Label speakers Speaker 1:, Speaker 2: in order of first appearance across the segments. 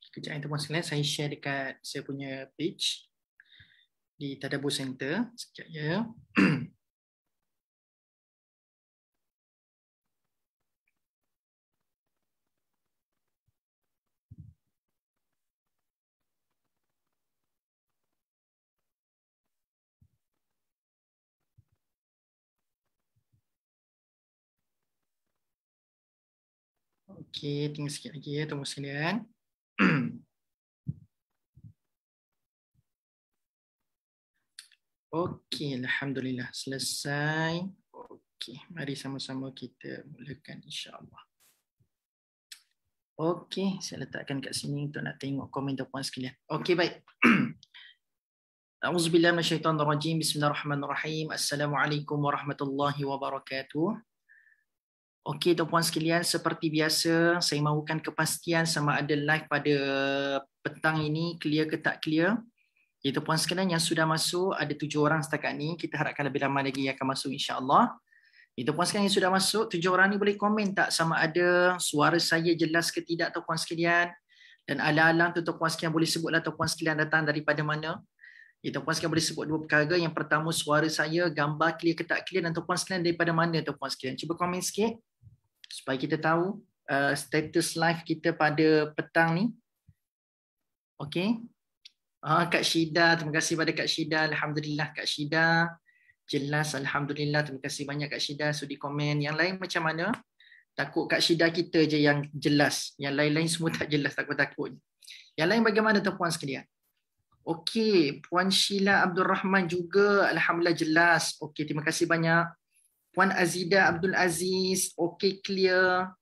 Speaker 1: Kejap tuan-tuan sekalian, saya share dekat saya punya page di Tadabbur Center. Sekejap ya. Okey, tinggal sikit lagi ya tuan-tuan sekalian. Okey, alhamdulillah selesai. Okey, mari sama-sama kita mulakan insya-Allah. Okey, saya letakkan kat sini untuk nak tengok komen tuan-tuan sekalian. Okey, baik. A'udzubillahi minasyaitonirrajim. Bismillahirrahmanirrahim. Assalamualaikum warahmatullahi wabarakatuh. Okey tuan-puan sekalian, seperti biasa saya mahukan kepastian sama ada live pada petang ini clear ke tak clear. Ya tuan-puan sekalian yang sudah masuk ada 7 orang setakat ni, kita harapkan lebih ramai lagi yang akan masuk insya-Allah. Ya tuan-puan sekalian yang sudah masuk 7 orang ni boleh komen tak sama ada suara saya jelas ke tidak tuan-puan sekalian, dan alang-alang tu tuan-puan sekalian boleh sebutlah tuan-puan sekalian datang daripada mana. Ya, tuan-puan sekalian boleh sebut 2 perkara. Yang pertama suara saya, gambar clear ke tak clear, dan tuan-puan sekalian daripada mana tuan-puan sekalian. Cuba komen sikit supaya kita tahu status live kita pada petang ni. Okey. Kak Syida, terima kasih pada Kak Syida. Alhamdulillah Kak Syida. Jelas, alhamdulillah. Terima kasih banyak Kak Syida sudi komen. Yang lain macam mana? Takut Kak Syida kita je yang jelas. Yang lain-lain semua tak jelas, takut-takut. Yang lain bagaimana tuan-puan sekalian? Okey, Puan Sheila Abdul Rahman juga alhamdulillah jelas. Okey, terima kasih banyak. Puan Azida Abdul Aziz, okey clear.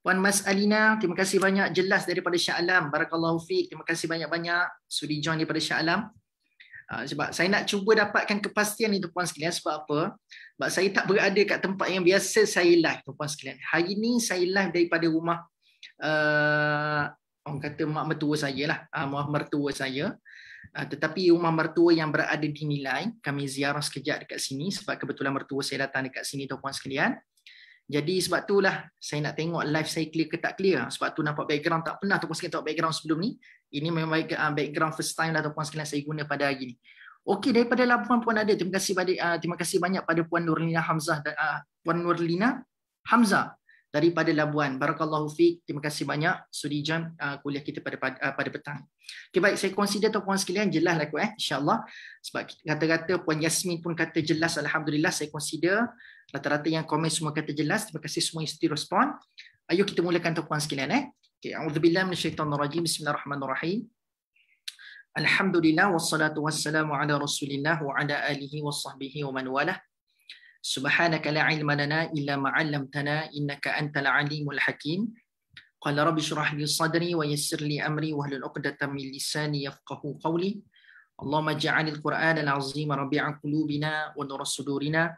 Speaker 1: Puan Mas Alina, terima kasih banyak jelas daripada Shah Alam. Barakallahu fiik. Terima kasih banyak-banyak sudi join daripada Shah Alam. Sebab saya nak cuba dapatkan kepastian ni tuan-puan sekalian. Sebab apa? Sebab saya tak berada kat tempat yang biasa saya live tuan-puan sekalian. Hari ni saya live daripada rumah orang kata mak mertua saya lah. Mak mertua saya. Tetapi rumah mertua yang berada di Nilai, kami ziarah sekejap dekat sini sebab kebetulan mertua saya datang dekat sini tuan-puan sekalian. Jadi sebab itulah saya nak tengok live saya clear ke tak clear. Sebab tu nampak background tak pernah tuan-puan sekalian tengok background sebelum ni. Ini memang background first time lah tuan-puan sekalian saya guna pada hari ni. Okey, daripada Labuan Puan ada. Terima kasih banyak pada Puan Nurlina Hamzah dan Puan Nurlina Hamzah daripada Labuan. Barakallahu fiik. Terima kasih banyak sudi join kuliah kita pada petang. Okay, baik, saya consider tuan-puan sekalian jelas lah kot insya-Allah. Sebab kata-kata Puan Yasmin pun kata jelas, alhamdulillah. Saya consider rata-rata yang komen semua kata jelas. Terima kasih semua yang sudi respon. Ayo kita mulakan tuan-puan sekalian Okay, a'udzubillahi minasyaitonirrajim. Bismillahirrahmanirrahim. Alhamdulillah wassalatu wassalamu ala Rasulillah wa ala alihi washabbihi wa man walah. Subhanaka la ilma lana illa ma 'allamtana innaka antal alimul hakim. Qala rabbi shrah li sadri wa yassir li amri wahlul 'uqdatam min lisani yafqahu qawli. Allahumma ij'alil Qur'ana al-'azim rabi'a qulubina wa nur sudurina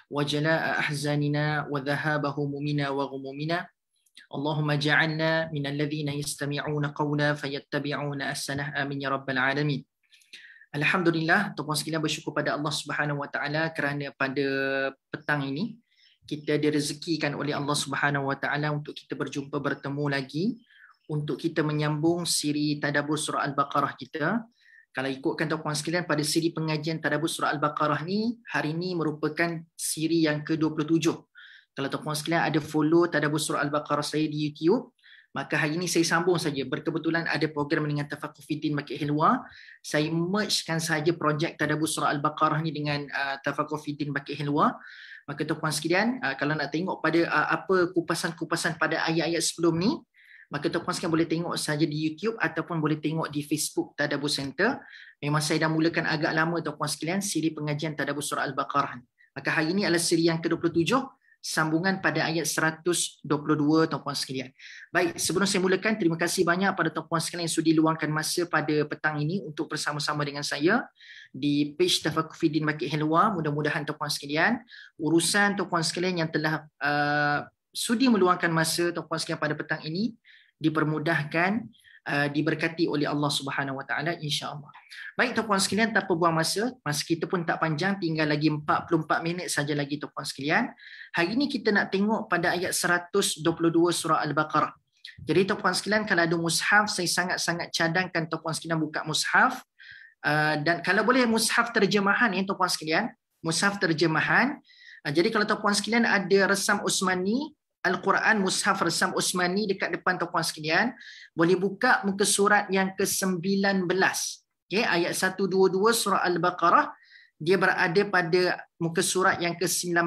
Speaker 1: wa jalaa'a ahzanina wa dhahaba humumina wa ghumumina. Allahumma ja'alna minal ladzina yastami'una qawla fayattabi'una ahsanah. Amin ya rabbal alamin. Alhamdulillah, tuan-tuan sekalian bersyukur pada Allah Subhanahu Wa Taala kerana pada petang ini kita direzekikan oleh Allah Subhanahu Wa Taala untuk kita berjumpa bertemu lagi untuk kita menyambung siri tadabbur surah Al-Baqarah kita. Kalau ikutkan tuan-tuan sekalian pada siri pengajian tadabbur surah Al-Baqarah ni, hari ini merupakan siri yang ke-27. Kalau tuan-tuan sekalian ada follow tadabbur surah Al-Baqarah saya di YouTube, maka hari ini saya sambung saja. Berkebetulan ada program dengan Tafaqquh Fiddin Baqi Hilwa. Saya mergekan saja projek tadabbur surah Al-Baqarah ni dengan Tafaqquh Fiddin Baqi Hilwa. Maka tuan-puan sekalian, kalau nak tengok pada apa kupasan-kupasan pada ayat-ayat sebelum ni, maka tuan-puan sekalian boleh tengok saja di YouTube ataupun boleh tengok di Facebook Tadabbur Center. Memang saya dah mulakan agak lama tuan-puan sekalian siri pengajian tadabbur surah Al-Baqarah. Maka hari ini adalah siri yang ke-27, sambungan pada ayat 122 tuan-puan sekalian. Baik, sebelum saya mulakan, terima kasih banyak pada tuan-puan sekalian yang sudi luangkan masa pada petang ini untuk bersama-sama dengan saya di page Tafaqquh Fiddin Baqi Hilwa. Mudah-mudahan tuan-puan sekalian, urusan tuan-puan sekalian yang telah sudi meluangkan masa tuan-puan sekalian pada petang ini dipermudahkan, diberkati oleh Allah Subhanahu Wa Taala insya-Allah. Baik tuan-puan sekalian, tanpa buang masa kita pun tak panjang, tinggal lagi 44 minit saja lagi tuan-puan sekalian. Hari ini kita nak tengok pada ayat 122 surah Al-Baqarah. Jadi tuan-puan sekalian, kalau ada mushaf, saya sangat-sangat cadangkan tuan-puan sekalian buka mushaf. Dan kalau boleh mushaf terjemahan ya tuan-puan sekalian, mushaf terjemahan. Jadi kalau tuan-puan sekalian ada resam Utsmani, Al-Quran mushaf resam Utsmani dekat depan tuan-puan sekalian, boleh buka muka surat yang ke-19. Okay, ayat 122 surah Al-Baqarah, dia berada pada muka surat yang ke-19.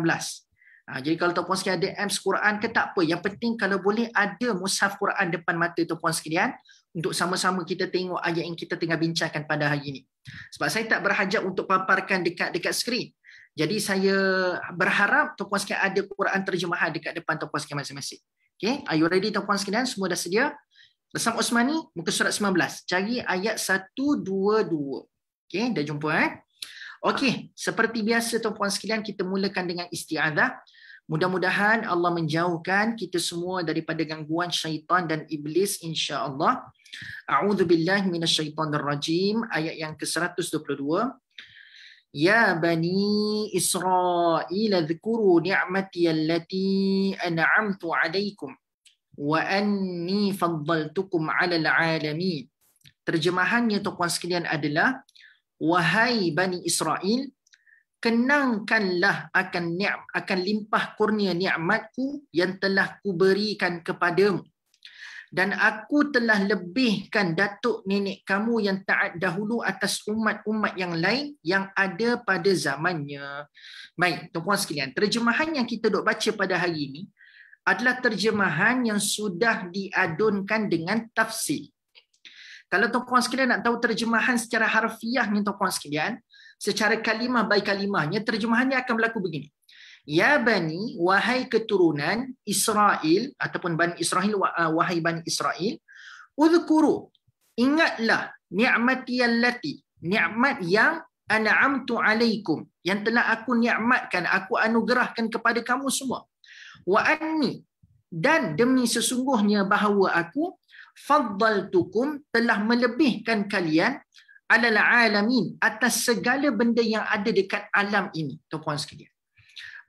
Speaker 1: Jadi kalau tuan-puan sekalian ada apps Quran ke tak apa, yang penting kalau boleh ada mushaf Quran depan mata tuan-puan sekalian untuk sama-sama kita tengok ayat yang kita tengah bincangkan pada hari ini. Sebab saya tak berhajat untuk paparkan dekat skrin. Jadi saya berharap tuan-puan sekalian ada Quran terjemahan dekat depan tuan-puan sekalian masing-masing. Okay, are you ready tuan-puan sekalian? Semua dah sedia? Resam Utsmani muka surat 19. Cari ayat 122. Okay, dah jumpa Okey, seperti biasa tuan-puan sekalian, kita mulakan dengan isti'adzah. Mudah-mudahan Allah menjauhkan kita semua daripada gangguan syaitan dan iblis insya-Allah. A'udzubillahi minasyaitonirrajim, ayat yang ke-122. Ya bani Israil dzkuru ni'mati allati an'amtu 'alaikum wa anni faddaltukum 'alal 'alamin. Terjemahannya tuan-puan sekalian adalah, wahai Bani Israel, kenangkanlah akan limpah kurnia nikmatku yang telah kuberikan kepadamu, dan aku telah lebihkan datuk nenek kamu yang taat dahulu atas umat-umat yang lain yang ada pada zamannya. Baik, tuan-puan sekalian, terjemahan yang kita duk baca pada hari ini adalah terjemahan yang sudah diadunkan dengan tafsir. Kalau tuan-puan sekalian nak tahu terjemahan secara harfiahnya tuan-puan sekalian, secara kalimah by kalimahnya, terjemahannya akan berlaku begini. Ya bani, wahai keturunan Israel, ataupun Bani Israel, wahai Bani Israel, udhkuru, ingatlah ni'mati allati, nikmat yang an'amtu alaikum, yang telah aku nikmatkan, aku anugerahkan kepada kamu semua. Wa anni, dan demi sesungguhnya bahawa aku faddaltukum, telah melebihkan kalian alal alamin, atas segala benda yang ada dekat alam ini tuan-puan sekalian.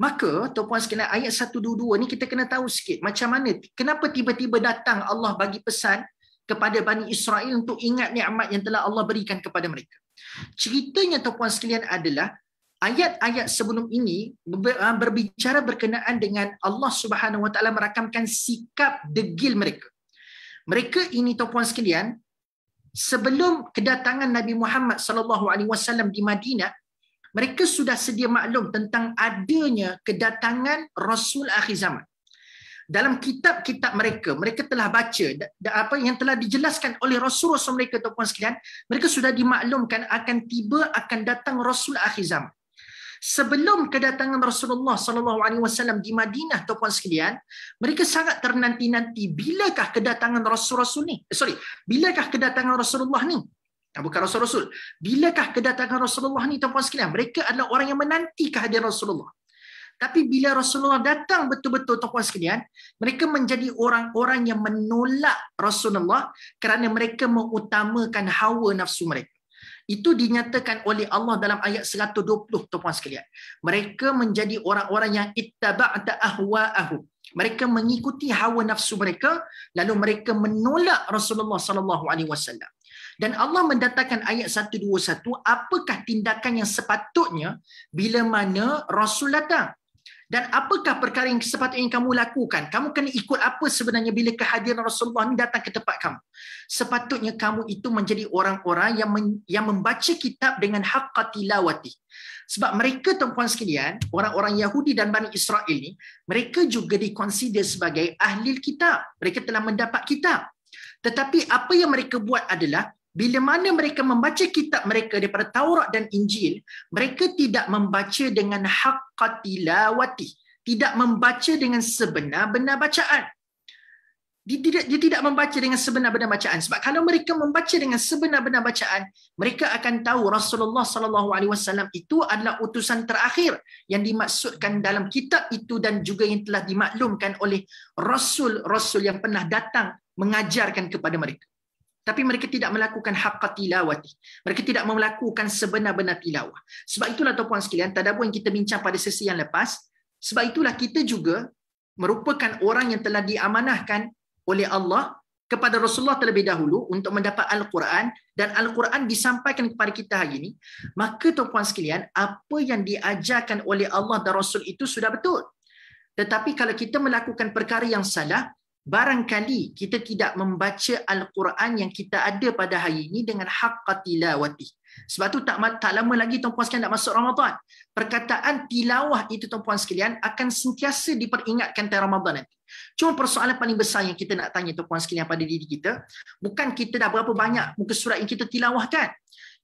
Speaker 1: Maka tuan-puan sekalian, ayat 122 ni kita kena tahu sikit macam mana, kenapa tiba-tiba datang Allah bagi pesan kepada Bani Israel untuk ingat nikmat yang telah Allah berikan kepada mereka. Ceritanya tuan-puan sekalian adalah ayat-ayat sebelum ini berbicara berkenaan dengan Allah Subhanahu Wa Taala merakamkan sikap degil mereka. Mereka ini tuan-puan sekalian, sebelum kedatangan Nabi Muhammad SAW di Madinah, mereka sudah sedia maklum tentang adanya kedatangan Rasul akhir zaman. Dalam kitab-kitab mereka, mereka telah baca apa yang telah dijelaskan oleh Rasul-Rasul mereka tuan-puan sekalian, mereka sudah dimaklumkan akan datang Rasul akhir zaman. Sebelum kedatangan Rasulullah SAW di Madinah tuan-puan sekalian, mereka sangat ternanti-nanti bilakah kedatangan Rasul-Rasul ni? Bilakah kedatangan Rasulullah ni? Bukan Rasul-Rasul. Bilakah kedatangan Rasulullah ni tuan-puan sekalian? Mereka adalah orang yang menanti kehadiran Rasulullah. Tapi bila Rasulullah datang betul-betul tuan-puan sekalian, mereka menjadi orang-orang yang menolak Rasulullah kerana mereka mengutamakan hawa nafsu mereka. Itu dinyatakan oleh Allah dalam ayat 120 tuan-puan sekalian. Mereka menjadi orang-orang yang ittaba'ta ahwa'ahum. Mereka mengikuti hawa nafsu mereka, lalu mereka menolak Rasulullah SAW. Dan Allah mendatangkan ayat 121, apakah tindakan yang sepatutnya bila mana Rasul datang? Dan apakah perkara yang sepatutnya kamu lakukan? Kamu kena ikut apa sebenarnya bila kehadiran Rasulullah ini datang ke tempat kamu? Sepatutnya kamu itu menjadi orang-orang yang membaca kitab dengan haqqa tilawati. Sebab mereka tuan-puan sekalian, orang-orang Yahudi dan Bani Israel ini, mereka juga dikonsider sebagai ahli kitab. Mereka telah mendapat kitab. Tetapi apa yang mereka buat adalah, bila mana mereka membaca kitab mereka daripada Taurat dan Injil, mereka tidak membaca dengan haqqa tilawati, tidak membaca dengan sebenar-benar bacaan. Dia tidak membaca dengan sebenar-benar bacaan. Sebab kalau mereka membaca dengan sebenar-benar bacaan, mereka akan tahu Rasulullah SAW itu adalah utusan terakhir yang dimaksudkan dalam kitab itu dan juga yang telah dimaklumkan oleh Rasul-Rasul yang pernah datang mengajarkan kepada mereka. Tapi mereka tidak melakukan haqqa tilawati. Mereka tidak melakukan sebenar-benar tilawah. Sebab itulah tuan-puan sekalian, tadabbur yang kita bincang pada sesi yang lepas, sebab itulah kita juga merupakan orang yang telah diamanahkan oleh Allah kepada Rasulullah terlebih dahulu untuk mendapat Al-Quran, dan Al-Quran disampaikan kepada kita hari ini, maka tuan-puan sekalian, apa yang diajarkan oleh Allah dan Rasul itu sudah betul. Tetapi kalau kita melakukan perkara yang salah, barangkali kita tidak membaca Al-Quran yang kita ada pada hari ini dengan haqqa tilawati. Sebab tu tak lama lagi tuan-puan sekalian nak masuk Ramadan. Perkataan tilawah itu tuan-puan sekalian akan sentiasa diperingatkan dalam Ramadan nanti. Cuma persoalan paling besar yang kita nak tanya tuan-puan sekalian pada diri kita, bukan kita dah berapa banyak muka surat yang kita tilawahkan.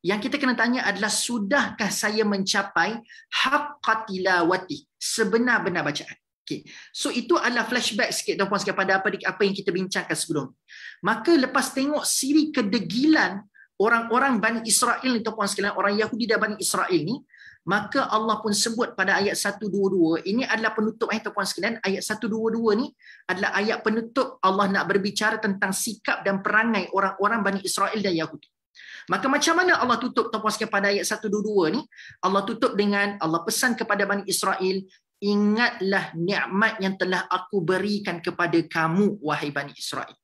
Speaker 1: Yang kita kena tanya adalah, sudahkah saya mencapai haqqa tilawati, sebenar-benar bacaan. Okay. So itu adalah flashback sikit tuan-puan sekalian pada apa yang kita bincangkan sebelum. Maka lepas tengok siri kedegilan orang-orang Bani Israel ni tuan-puan sekalian, orang Yahudi dan Bani Israel ni, maka Allah pun sebut pada ayat 122, ini adalah penutup tuan-puan sekalian, ayat 122 ni adalah ayat penutup Allah nak berbicara tentang sikap dan perangai orang-orang Bani Israel dan Yahudi. Maka macam mana Allah tutup tuan-puan sekalian pada ayat 122 ni? Allah tutup dengan Allah pesan kepada Bani Israel, ingatlah nikmat yang telah aku berikan kepada kamu wahai Bani Israel.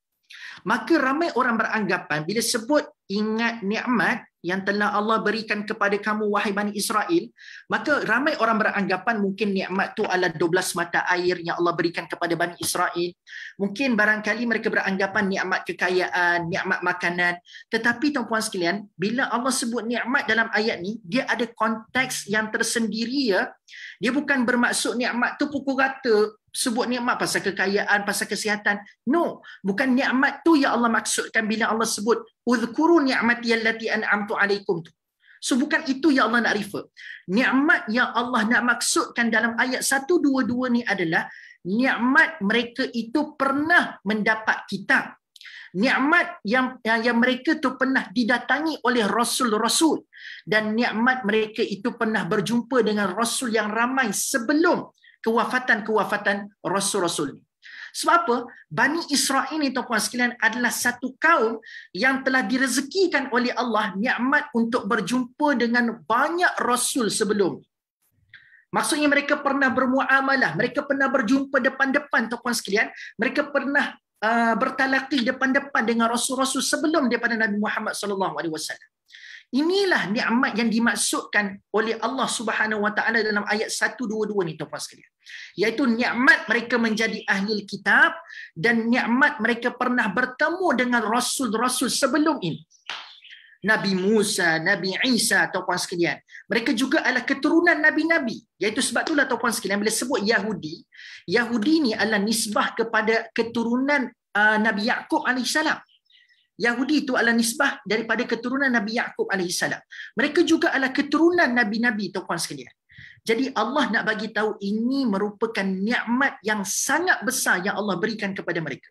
Speaker 1: Maka ramai orang beranggapan bila sebut ingat nikmat yang telah Allah berikan kepada kamu wahai Bani Israel, maka ramai orang beranggapan mungkin nikmat tu adalah 12 mata air yang Allah berikan kepada Bani Israel. Mungkin barangkali mereka beranggapan nikmat kekayaan, nikmat makanan. Tetapi tuan-puan sekalian, bila Allah sebut nikmat dalam ayat ni, dia ada konteks yang tersendiri ya. Dia bukan bermaksud nikmat tu pukul rata, sebut nikmat pasal kekayaan, pasal kesihatan. No, bukan nikmat tu yang Allah maksudkan bila Allah sebut uzkuru ni'mati allati an'amtu alaikum tu. So bukan itu yang Allah nak refer. Nikmat yang Allah nak maksudkan dalam ayat 122 ni adalah nikmat mereka itu pernah mendapat kitab. Nikmat yang mereka tu pernah didatangi oleh rasul-rasul, dan nikmat mereka itu pernah berjumpa dengan rasul yang ramai sebelum kewafatan rasul-rasul ni. Sebab apa? Bani Israel ni tuan-puan sekalian adalah satu kaum yang telah direzekikan oleh Allah nikmat untuk berjumpa dengan banyak rasul sebelum. Maksudnya mereka pernah bermuamalah, mereka pernah berjumpa depan-depan tuan-puan sekalian, mereka pernah bertalaqi depan-depan dengan rasul-rasul sebelum daripada Nabi Muhammad sallallahu alaihi wasallam. Inilah nikmat yang dimaksudkan oleh Allah Subhanahu Wa Taala dalam ayat 122 ni tuan-puan sekalian. Iaitu nikmat mereka menjadi ahli kitab dan nikmat mereka pernah bertemu dengan rasul-rasul sebelum ini. Nabi Musa, Nabi Isa tuan-puan sekalian. Mereka juga adalah keturunan nabi-nabi. Iaitu sebab itulah tuan-puan sekalian bila sebut Yahudi, Yahudi ni adalah nisbah kepada keturunan Nabi Yaqub alaihissalam. Yahudi itu adalah nisbah daripada keturunan Nabi Yaqub alaihissalam. Mereka juga adalah keturunan nabi-nabi tuan-puan sekalian. Jadi Allah nak bagi tahu ini merupakan nikmat yang sangat besar yang Allah berikan kepada mereka.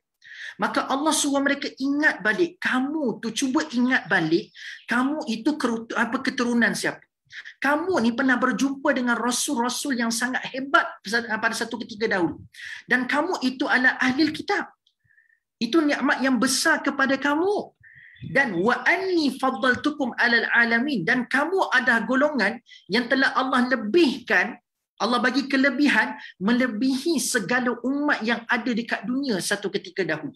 Speaker 1: Maka Allah suruh mereka ingat balik. Kamu tu cuba ingat balik, kamu itu keturunan siapa? Kamu ni pernah berjumpa dengan rasul-rasul yang sangat hebat pada satu ketika dahulu. Dan kamu itu adalah ahli kitab. Itu nikmat yang besar kepada kamu. Dan wa anni faddaltukum alal alamin, dan kamu ada golongan yang telah Allah lebihkan, Allah bagi kelebihan melebihi segala umat yang ada dekat dunia satu ketika dahulu.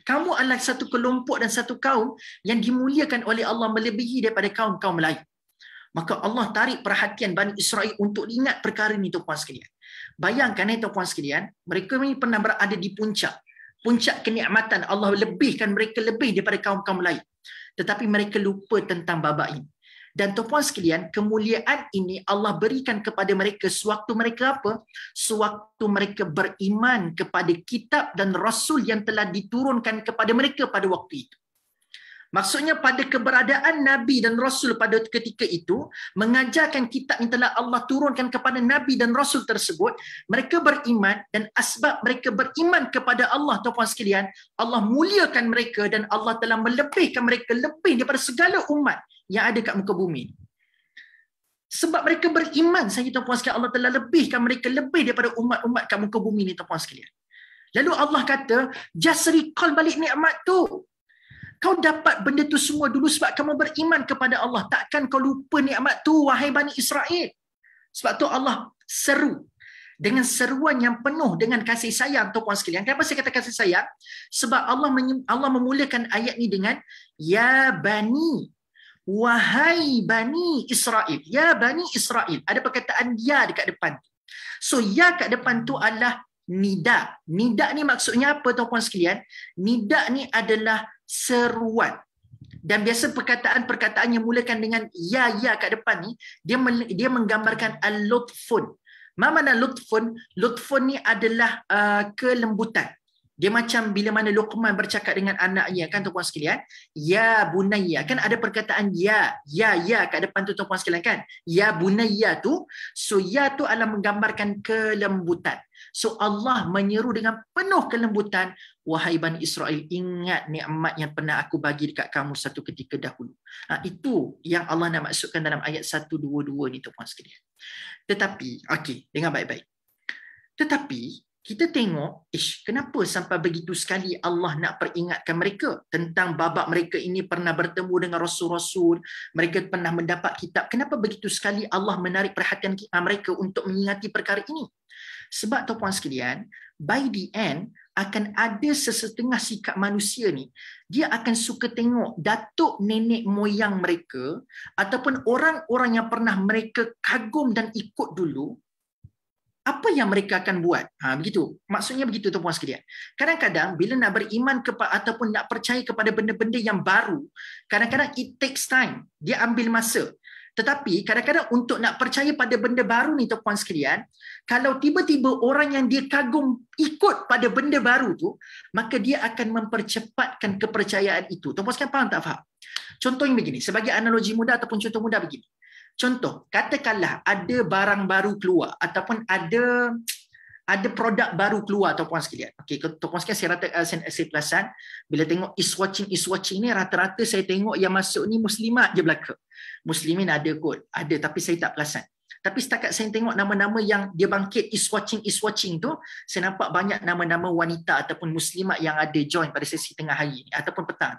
Speaker 1: Kamu adalah satu kelompok dan satu kaum yang dimuliakan oleh Allah melebihi daripada kaum-kaum lain. Maka Allah tarik perhatian Bani Israel untuk ingat perkara ini tuan-puan sekalian. Bayangkan tuan-puan sekalian, mereka ni pernah berada di puncak kenikmatan, Allah lebihkan mereka lebih daripada kaum-kaum lain. Tetapi mereka lupa tentang babak ini. Dan tuan-puan sekalian, kemuliaan ini Allah berikan kepada mereka sewaktu mereka apa? Sewaktu mereka beriman kepada kitab dan rasul yang telah diturunkan kepada mereka pada waktu itu. Maksudnya pada keberadaan Nabi dan Rasul pada ketika itu, mengajarkan kitab yang telah Allah turunkan kepada Nabi dan Rasul tersebut, mereka beriman, dan asbab mereka beriman kepada Allah tuan-puan sekalian, Allah muliakan mereka dan Allah telah melebihkan mereka lebih daripada segala umat yang ada kat muka bumi. Sebab mereka beriman saja tuan-puan sekalian, Allah telah lebihkan mereka lebih daripada umat-umat kat muka bumi ni tuan-puan sekalian. Lalu Allah kata, just recall balik nikmat tu. Kau dapat benda tu semua dulu sebab kamu beriman kepada Allah. Takkan kau lupa nikmat tu, wahai Bani Israel. Sebab tu Allah seru. dengan seruan yang penuh dengan kasih sayang. Tuan-tuan sekalian, kenapa saya kata kasih sayang? Sebab Allah memulakan ayat ni dengan ya bani, wahai bani Israel. Ya bani Israel, ada perkataan ya dekat depan. So ya kat depan tu adalah nida. Nida ni maksudnya apa tuan-tuan sekalian? Nida ni adalah seruan. Dan biasa perkataan yang mulakan dengan ya kat depan ni, dia menggambarkan al-lutfun. Ma mana lutfun? Lutfun ni adalah kelembutan. Dia macam bila mana Luqman bercakap dengan anaknya, kan tuan-tuan sekalian, ya bunayya, kan ada perkataan ya kat depan tu tuan-tuan sekalian, kan, ya bunayya tu. So ya tu adalah menggambarkan kelembutan. So Allah menyeru dengan penuh kelembutan, wahai Bani Israel, ingat nikmat yang pernah aku bagi dekat kamu satu ketika dahulu. Itu yang Allah nak maksudkan dalam ayat 122 ni tuan-tuan sekalian. Tetapi, okey, dengar baik-baik. Tetapi kita tengok, kenapa sampai begitu sekali Allah nak peringatkan mereka tentang babak mereka ini pernah bertemu dengan Rasul-Rasul, mereka pernah mendapat kitab. Kenapa begitu sekali Allah menarik perhatian mereka untuk mengingati perkara ini? Sebab tuan-tuan sekalian, by the end, akan ada sesetengah sikap manusia ni, dia akan suka tengok datuk nenek moyang mereka ataupun orang-orang yang pernah mereka kagum dan ikut dulu, apa yang mereka akan buat. Begitu. Maksudnya begitu tuan-tuan sekalian. Kadang-kadang bila nak beriman ataupun nak percaya kepada benda-benda yang baru, kadang-kadang it takes time. Dia ambil masa. Tetapi kadang-kadang untuk nak percaya pada benda baru ni tuan-tuan sekalian, kalau tiba-tiba orang yang dia kagum ikut pada benda baru tu, maka dia akan mempercepatkan kepercayaan itu. Tuan-tuan sekalian faham tak faham? Contohnya begini, sebagai analogi mudah ataupun contoh mudah begini. Contoh, katakanlah ada barang baru keluar ataupun ada produk baru keluar tuan-puan sekalian. Okey, tuan-puan sekalian, saya perasan bila tengok is watching ni rata-rata saya tengok yang masuk ni muslimat je belaka. Muslimin ada kot, ada, tapi saya tak perasan. Tapi setakat saya tengok nama-nama yang dia bangkit is watching tu, saya nampak banyak nama-nama wanita ataupun muslimat yang ada join pada sesi tengah hari ni ataupun petang.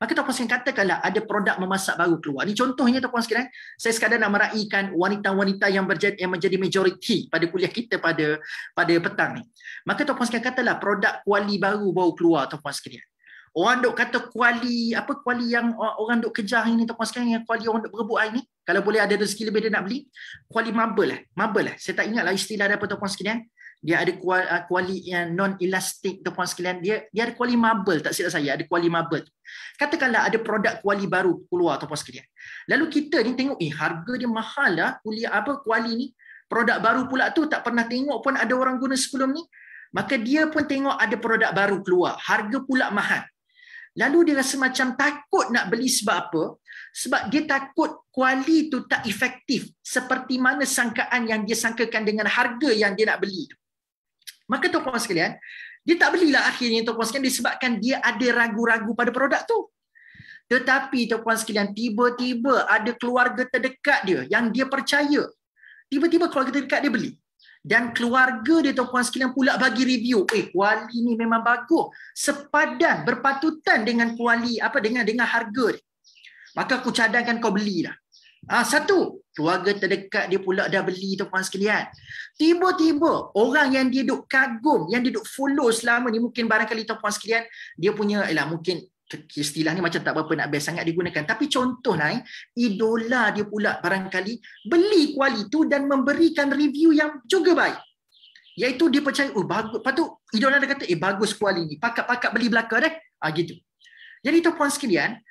Speaker 1: Maka tuan-puan sekalian, katakanlah ada produk memasak baru keluar. Ni contohnya tuan-puan sekalian, saya sekadar nak meraihkan wanita-wanita yang menjadi majoriti pada kuliah kita pada petang ni. Maka tuan-puan sekalian, katalah produk kuali baru keluar tuan-puan sekalian. Orang duk kata kuali yang orang duk kejar ini tuan-puan sekalian, yang kuali orang duk berebut hari ni. Kalau boleh ada rezeki lebih dia nak beli, kuali marble lah. Saya tak ingatlah istilah dia apa tuan-puan sekalian. Dia ada kuali yang non elastik tuan-puan sekalian. Dia ada kuali marble, tak silap saya, ada kuali marble. Katakanlah ada produk kuali baru keluar tuan-puan sekalian. Lalu kita ni tengok, harga dia mahal lah kuali ni. Produk baru pula tu tak pernah tengok pun ada orang guna sebelum ni. Maka dia pun tengok ada produk baru keluar, harga pula mahal. Lalu dia rasa macam takut nak beli sebab apa? Sebab dia takut kuali tu tak efektif seperti mana sangkaan yang dia sangkakan dengan harga yang dia nak beli. Maka tuan-puan sekalian, dia tak belilah akhirnya tuan-puan sekalian disebabkan dia ada ragu-ragu pada produk tu. Tetapi tuan-puan sekalian, tiba-tiba ada keluarga terdekat dia yang dia percaya. Tiba-tiba keluarga terdekat dia beli. Dan keluarga dia tuan-puan sekalian pula bagi review, kuali ni memang bagus, sepadan, berpatutan dengan kuali dengan harga dia. Maka aku cadangkan kau belilah. Satu, keluarga terdekat dia pula dah beli tuan-puan sekalian. Tiba-tiba orang yang dia duk kagum, yang dia duk follow selama ni, mungkin barangkali tuan-puan sekalian dia punya mungkin istilah ni macam tak berapa nak best sangat digunakan, tapi contoh idola dia pula barangkali beli kuali tu dan memberikan review yang juga baik, iaitu dia percaya bagus. Lepas tu idola dia kata bagus kuali ni, pakat-pakat beli belaka deh, gitu. Jadi tuan-puan sekalian,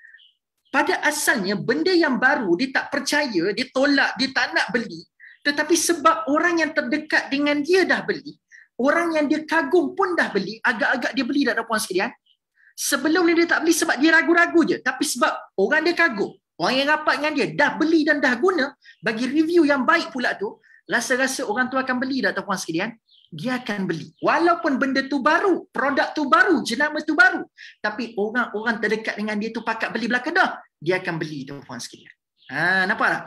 Speaker 1: pada asalnya benda yang baru dia tak percaya, dia tolak, dia tak nak beli. Tetapi sebab orang yang terdekat dengan dia dah beli, orang yang dia kagum pun dah beli, agak-agak dia beli dah tuan-puan sekalian. Sebelum ni dia tak beli sebab dia ragu-ragu je. Tapi sebab orang dia kagum, orang yang rapat dengan dia dah beli dan dah guna, bagi review yang baik pula tu, rasa-rasa orang tu akan beli dah tuan-puan sekalian. Dia akan beli. Walaupun benda tu baru, produk tu baru, jenama tu baru. Tapi orang-orang terdekat dengan dia tu pakat beli belakang dah, dia akan beli tuan-puan sekalian. Nampak tak?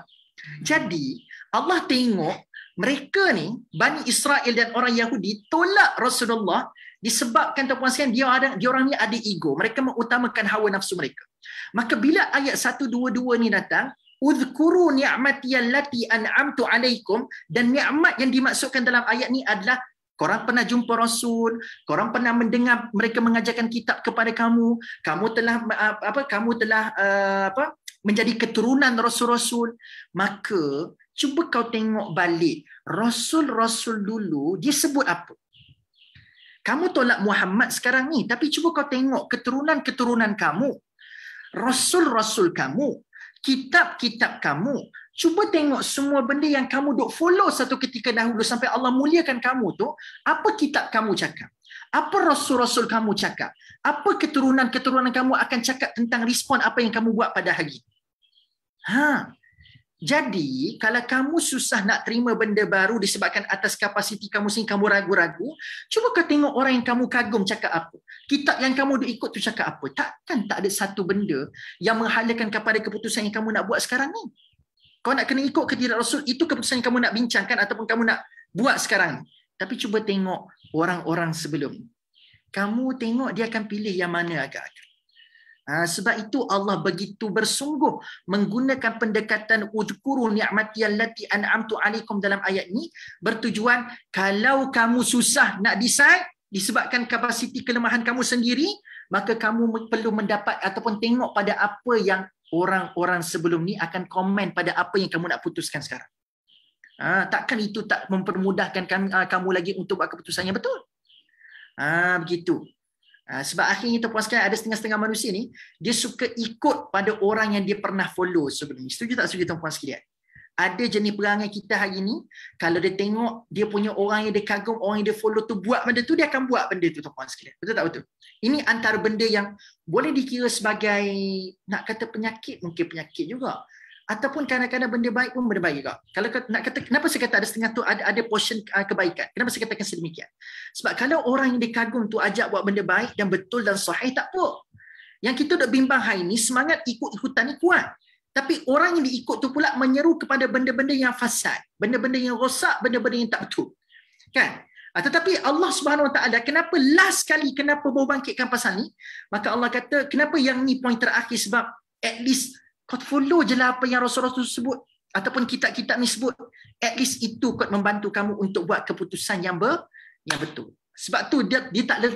Speaker 1: Jadi, Allah tengok mereka ni, Bani Israel dan orang Yahudi tolak Rasulullah disebabkan tuan-puan sekalian dia orang ni ada ego. Mereka mengutamakan hawa nafsu mereka. Maka bila ayat 122 ni datang, Udhkuru ni'mati allati an'amtu alaikum, dan nikmat yang dimaksudkan dalam ayat ni adalah korang pernah jumpa Rasul, korang pernah mendengar mereka mengajarkan kitab kepada kamu, kamu telah menjadi keturunan Rasul-Rasul. Maka cuba kau tengok balik Rasul-Rasul dulu dia sebut apa. Kamu tolak Muhammad sekarang ni, tapi cuba kau tengok keturunan-keturunan kamu, Rasul-Rasul kamu, kitab-kitab kamu. Cuba tengok semua benda yang kamu duk follow satu ketika dahulu sampai Allah muliakan kamu tu, apa kitab kamu cakap? Apa Rasul-Rasul kamu cakap? Apa keturunan-keturunan kamu akan cakap tentang respon apa yang kamu buat pada hari? Jadi, kalau kamu susah nak terima benda baru disebabkan atas kapasiti kamu sehingga kamu ragu-ragu, cuba kau tengok orang yang kamu kagum cakap apa. Kitab yang kamu duk ikut tu cakap apa. Takkan tak ada satu benda yang menghalakan kepada keputusan yang kamu nak buat sekarang ni. Kau nak kena ikut ke tidak Rasul, itu keputusan yang kamu nak bincangkan ataupun kamu nak buat sekarang. Tapi cuba tengok orang-orang sebelum. Kamu tengok dia akan pilih yang mana agak-agak. Sebab itu Allah begitu bersungguh menggunakan pendekatan udhkuru ni'mati allati an'amtu alaikum dalam ayat ini, bertujuan kalau kamu susah nak decide disebabkan kapasiti kelemahan kamu sendiri, maka kamu perlu mendapat ataupun tengok pada apa yang orang-orang sebelum ni akan komen pada apa yang kamu nak putuskan sekarang. Takkan itu tak mempermudahkan kamu lagi untuk buat keputusan yang betul. Begitu. Sebab akhirnya tuan-puan sekalian, ada setengah-setengah manusia ni dia suka ikut pada orang yang dia pernah follow sebelum ni. Setuju tak setuju tuan-puan sekalian? Ada jenis perangai kita hari ni, kalau dia tengok dia punya orang yang dia kagum, orang yang dia follow tu buat benda tu, dia akan buat benda tu tuan-puan sekalian. Betul tak betul? Ini antara benda yang boleh dikira sebagai, nak kata penyakit, mungkin penyakit juga. Ataupun kadang-kadang benda baik pun benda baik juga. Kalau nak kata, kenapa saya kata ada setengah tu ada portion kebaikan? Kenapa saya katakan sedemikian? Sebab kalau orang yang dikagum tu ajak buat benda baik dan betul dan sahih, tak apa. Yang kita dah bimbang hari ni, semangat ikut-ikutan ni kuat. Tapi orang yang diikut tu pula menyeru kepada benda-benda yang fasad, benda-benda yang rosak, benda-benda yang tak betul. Kan? Tetapi Allah Subhanahu Wa Taala kenapa last kali kenapa baru bangkitkan pasal ni? Maka Allah kata, kenapa yang ni poin terakhir? Sebab at least kau follow je lah apa yang Rasul-Rasul sebut ataupun kitab-kitab ni sebut. At least itu kot membantu kamu untuk buat keputusan yang betul. Sebab tu dia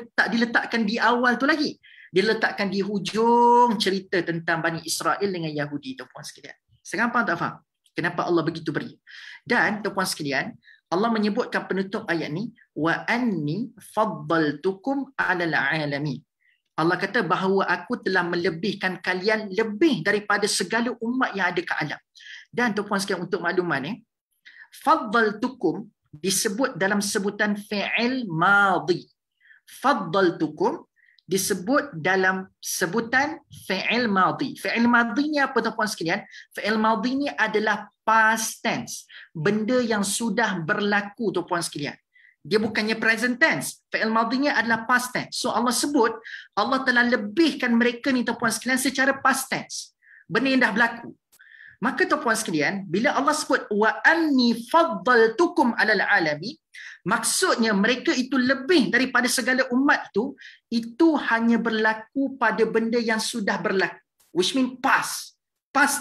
Speaker 1: tak diletakkan di awal tu lagi. Dia letakkan di hujung cerita tentang Bani Israel dengan Yahudi, tuan-puan sekalian. Sekarang faham tak faham? Kenapa Allah begitu beri? Dan tuan-puan sekalian, Allah menyebutkan penutup ayat ni, wa anni faddaltukum 'alal 'alamin. Allah kata bahawa aku telah melebihkan kalian lebih daripada segala umat yang ada ke alam. Dan tuan-puan sekalian, untuk makluman, faddaltukum disebut dalam sebutan fi'il madhi. Faddaltukum disebut dalam sebutan fi'il madhi. Fi'il madhi ni apa tuan-puan sekalian? Fi'il madhi ni adalah past tense. Benda yang sudah berlaku tuan-puan sekalian. Dia bukannya present tense. Fi'il madhinya adalah past tense. So Allah sebut, Allah telah lebihkan mereka ni tuan-puan sekalian secara past tense. Benda yang dah berlaku. Maka tuan-puan sekalian, bila Allah sebut wa anni faddaltukum 'alal 'alamin, maksudnya mereka itu lebih daripada segala umat tu, itu hanya berlaku pada benda yang sudah berlaku. Which mean past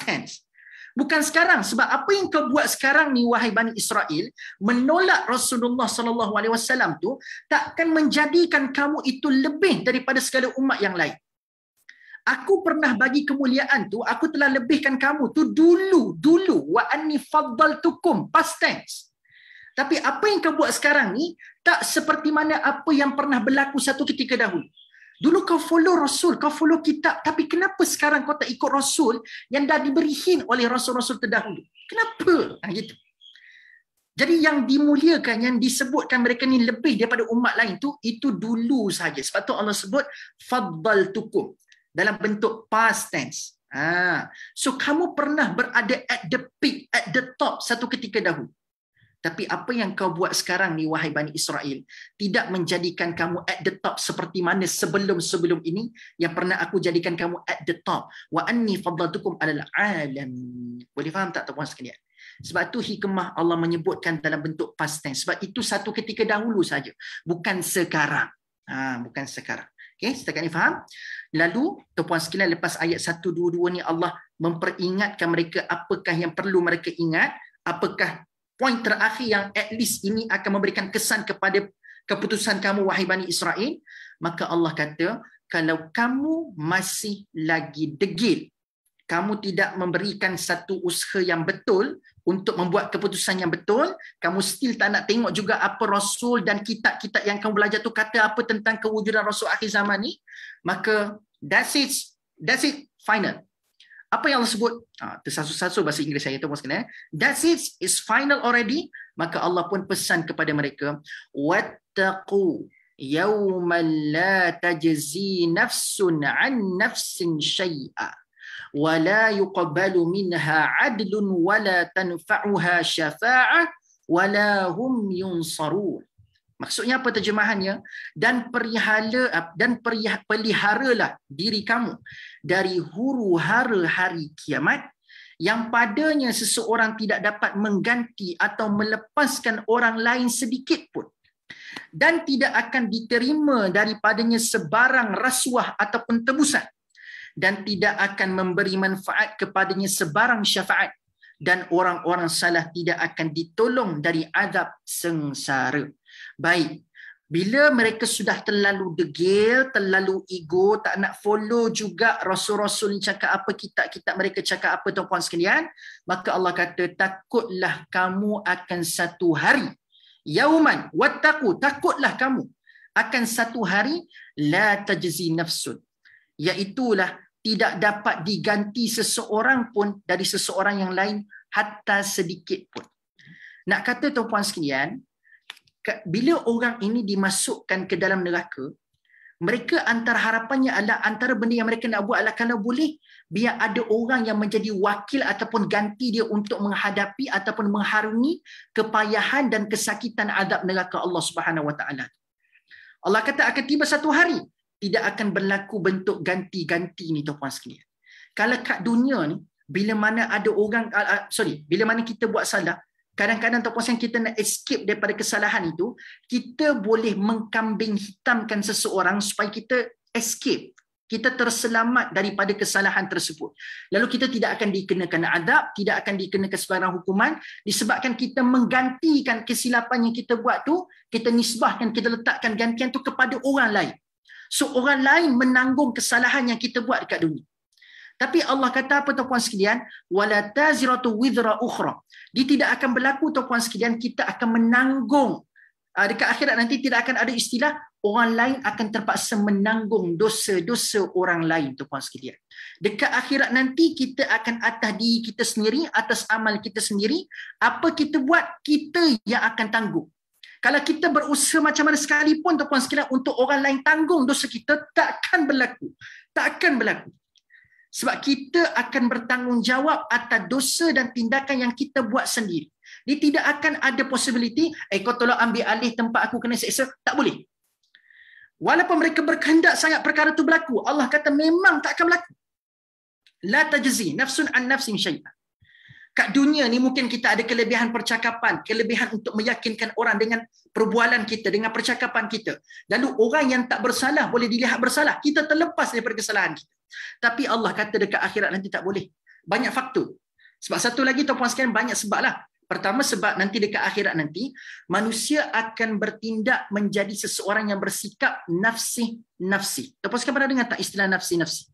Speaker 1: tense. Bukan sekarang. Sebab apa yang kau buat sekarang ni, wahai Bani Israel, menolak Rasulullah SAW tu, takkan menjadikan kamu itu lebih daripada segala umat yang lain. Aku pernah bagi kemuliaan tu, aku telah lebihkan kamu tu dulu. Wa anni faddaltukum, past tense. Tapi apa yang kau buat sekarang ni, tak seperti mana apa yang pernah berlaku satu ketika dahulu. Dulu kau follow Rasul, kau follow kitab, tapi kenapa sekarang kau tak ikut Rasul yang dah diberi hint oleh Rasul-Rasul terdahulu? Kenapa? Gitu. Jadi yang dimuliakan, yang disebutkan mereka ni lebih daripada umat lain tu, itu dulu saja. Sebab tu Allah sebut faddaltukum dalam bentuk past tense. So kamu pernah berada at the peak, at the top satu ketika dahulu. Tapi apa yang kau buat sekarang ni, wahai Bani Israel, tidak menjadikan kamu at the top seperti mana sebelum-sebelum ini yang pernah aku jadikan kamu at the top. Wa anni faddaltukum 'alal 'alamin. Boleh faham tak tuan-puan sekalian? Sebab tu hikmah Allah menyebutkan dalam bentuk past tense. Sebab itu satu ketika dahulu saja, bukan sekarang. Bukan sekarang. Okey, setakat ni faham? Lalu, tuan-puan sekalian, lepas ayat 122 ni Allah memperingatkan mereka apakah yang perlu mereka ingat, apakah poin terakhir yang at least ini akan memberikan kesan kepada keputusan kamu, wahai Bani Israel. Maka Allah kata, kalau kamu masih lagi degil, kamu tidak memberikan satu usaha yang betul untuk membuat keputusan yang betul, kamu still tak nak tengok juga apa Rasul dan kitab-kitab yang kamu belajar tu kata apa tentang kewujudan Rasul akhir zaman ni, maka that's it, final. Apa yang Allah sebut, tersasul-sasul bahasa Inggeris saya tu sekalian, that's it, is final already. Maka Allah pun pesan kepada mereka, wattaqu yawman la tajzi nafsun an nafsin syai'a ولا يقبل منها عدل ولا تنفعها شفاعة ولا هم ينصرون. Maksudnya apa terjemahannya? Dan peliharalah diri kamu dari huru-hara hari kiamat yang padanya seseorang tidak dapat mengganti atau melepaskan orang lain sedikit pun, dan tidak akan diterima daripadanya sebarang rasuah ataupun tebusan, dan tidak akan memberi manfaat kepadanya sebarang syafaat, dan orang-orang salah tidak akan ditolong dari azab sengsara. Baik, bila mereka sudah terlalu degil, terlalu ego, tak nak follow juga Rasul-Rasul ni cakap apa, kitab-kitab mereka cakap apa, tuan-puan sekalian, maka Allah kata, takutlah kamu akan satu hari, yauman, wattaqu, takutlah kamu akan satu hari, la tajzi nafsun, iaitulah tidak dapat diganti seseorang pun dari seseorang yang lain hatta sedikit pun. Nak kata tuan-puan sekalian, bila orang ini dimasukkan ke dalam neraka, mereka antara harapannya adalah, antara benda yang mereka nak buat adalah kalau boleh biar ada orang yang menjadi wakil ataupun ganti dia untuk menghadapi ataupun mengharungi kepayahan dan kesakitan azab neraka Allah Subhanahu Wa Taala. Allah kata akan tiba satu hari tidak akan berlaku bentuk ganti-ganti ni tuan-puan sekalian. Kalau kat dunia ni, bila mana ada orang, bila mana kita buat salah, kadang-kadang tuan-puan sekalian kita nak escape daripada kesalahan itu, kita boleh mengkambing hitamkan seseorang supaya kita escape, kita terselamat daripada kesalahan tersebut. Lalu kita tidak akan dikenakan adab, tidak akan dikenakan sebarang hukuman, disebabkan kita menggantikan kesilapan yang kita buat tu, kita nisbahkan, kita letakkan gantian tu kepada orang lain. So orang lain menanggung kesalahan yang kita buat dekat dunia. Tapi Allah kata apa tuan-puan sekalian? Wala taziratu wizra ukhra. Dia tidak akan berlaku tuan-puan sekalian, kita akan menanggung. Dekat akhirat nanti tidak akan ada istilah orang lain akan terpaksa menanggung dosa-dosa orang lain tuan-puan sekalian. Dekat akhirat nanti kita akan atas diri kita sendiri, atas amal kita sendiri. Apa kita buat, kita yang akan tanggung. Kalau kita berusaha macam mana sekalipun tuan-puan sekalian untuk orang lain tanggung dosa kita, takkan berlaku. Takkan berlaku. Sebab kita akan bertanggungjawab atas dosa dan tindakan yang kita buat sendiri. Dia tidak akan ada possibility, kau tolong ambil alih tempat aku kena seksa. Tak boleh. Walaupun mereka berkehendak sangat perkara itu berlaku, Allah kata memang tak akan berlaku. La tajzi nafsun an nafsin syai'an. Kat dunia ni mungkin kita ada kelebihan percakapan, kelebihan untuk meyakinkan orang dengan perbualan kita, dengan percakapan kita. Lalu orang yang tak bersalah boleh dilihat bersalah. Kita terlepas daripada kesalahan kita. Tapi Allah kata dekat akhirat nanti tak boleh. Banyak faktor. Sebab satu lagi tuan-puan sekalian, banyak sebab lah. Pertama sebab nanti dekat akhirat nanti, manusia akan bertindak menjadi seseorang yang bersikap nafsi-nafsi. Tuan-puan sekalian pernah dengar tak istilah nafsi-nafsi?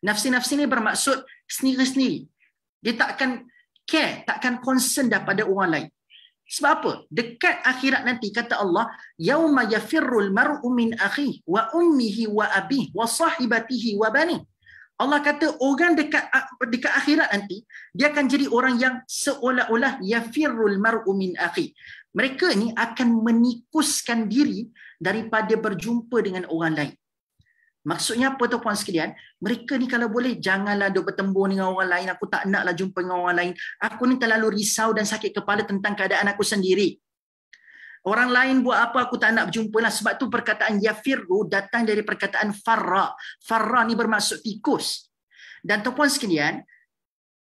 Speaker 1: Nafsi-nafsi ni bermaksud sendiri-sendiri. Dia tak akan care, takkan concern daripada orang lain. Sebab apa? Dekat akhirat nanti kata Allah, yauma yafirrul mar'u min akhihi wa ummihi wa abihi wa sahibatihi wa bani. Allah kata orang dekat akhirat nanti dia akan jadi orang yang seolah-olah yafirrul mar'u min akhihi. Mereka ni akan menikuskan diri daripada berjumpa dengan orang lain. Maksudnya apa tuan-puan sekalian? Mereka ni kalau boleh janganlah duk bertembur dengan orang lain. Aku tak naklah jumpa dengan orang lain. Aku ni terlalu risau dan sakit kepala tentang keadaan aku sendiri. Orang lain buat apa aku tak nak berjumpa lah. Sebab tu perkataan yafirru datang dari perkataan farra. Farra ni bermaksud tikus. Dan tuan-puan sekalian,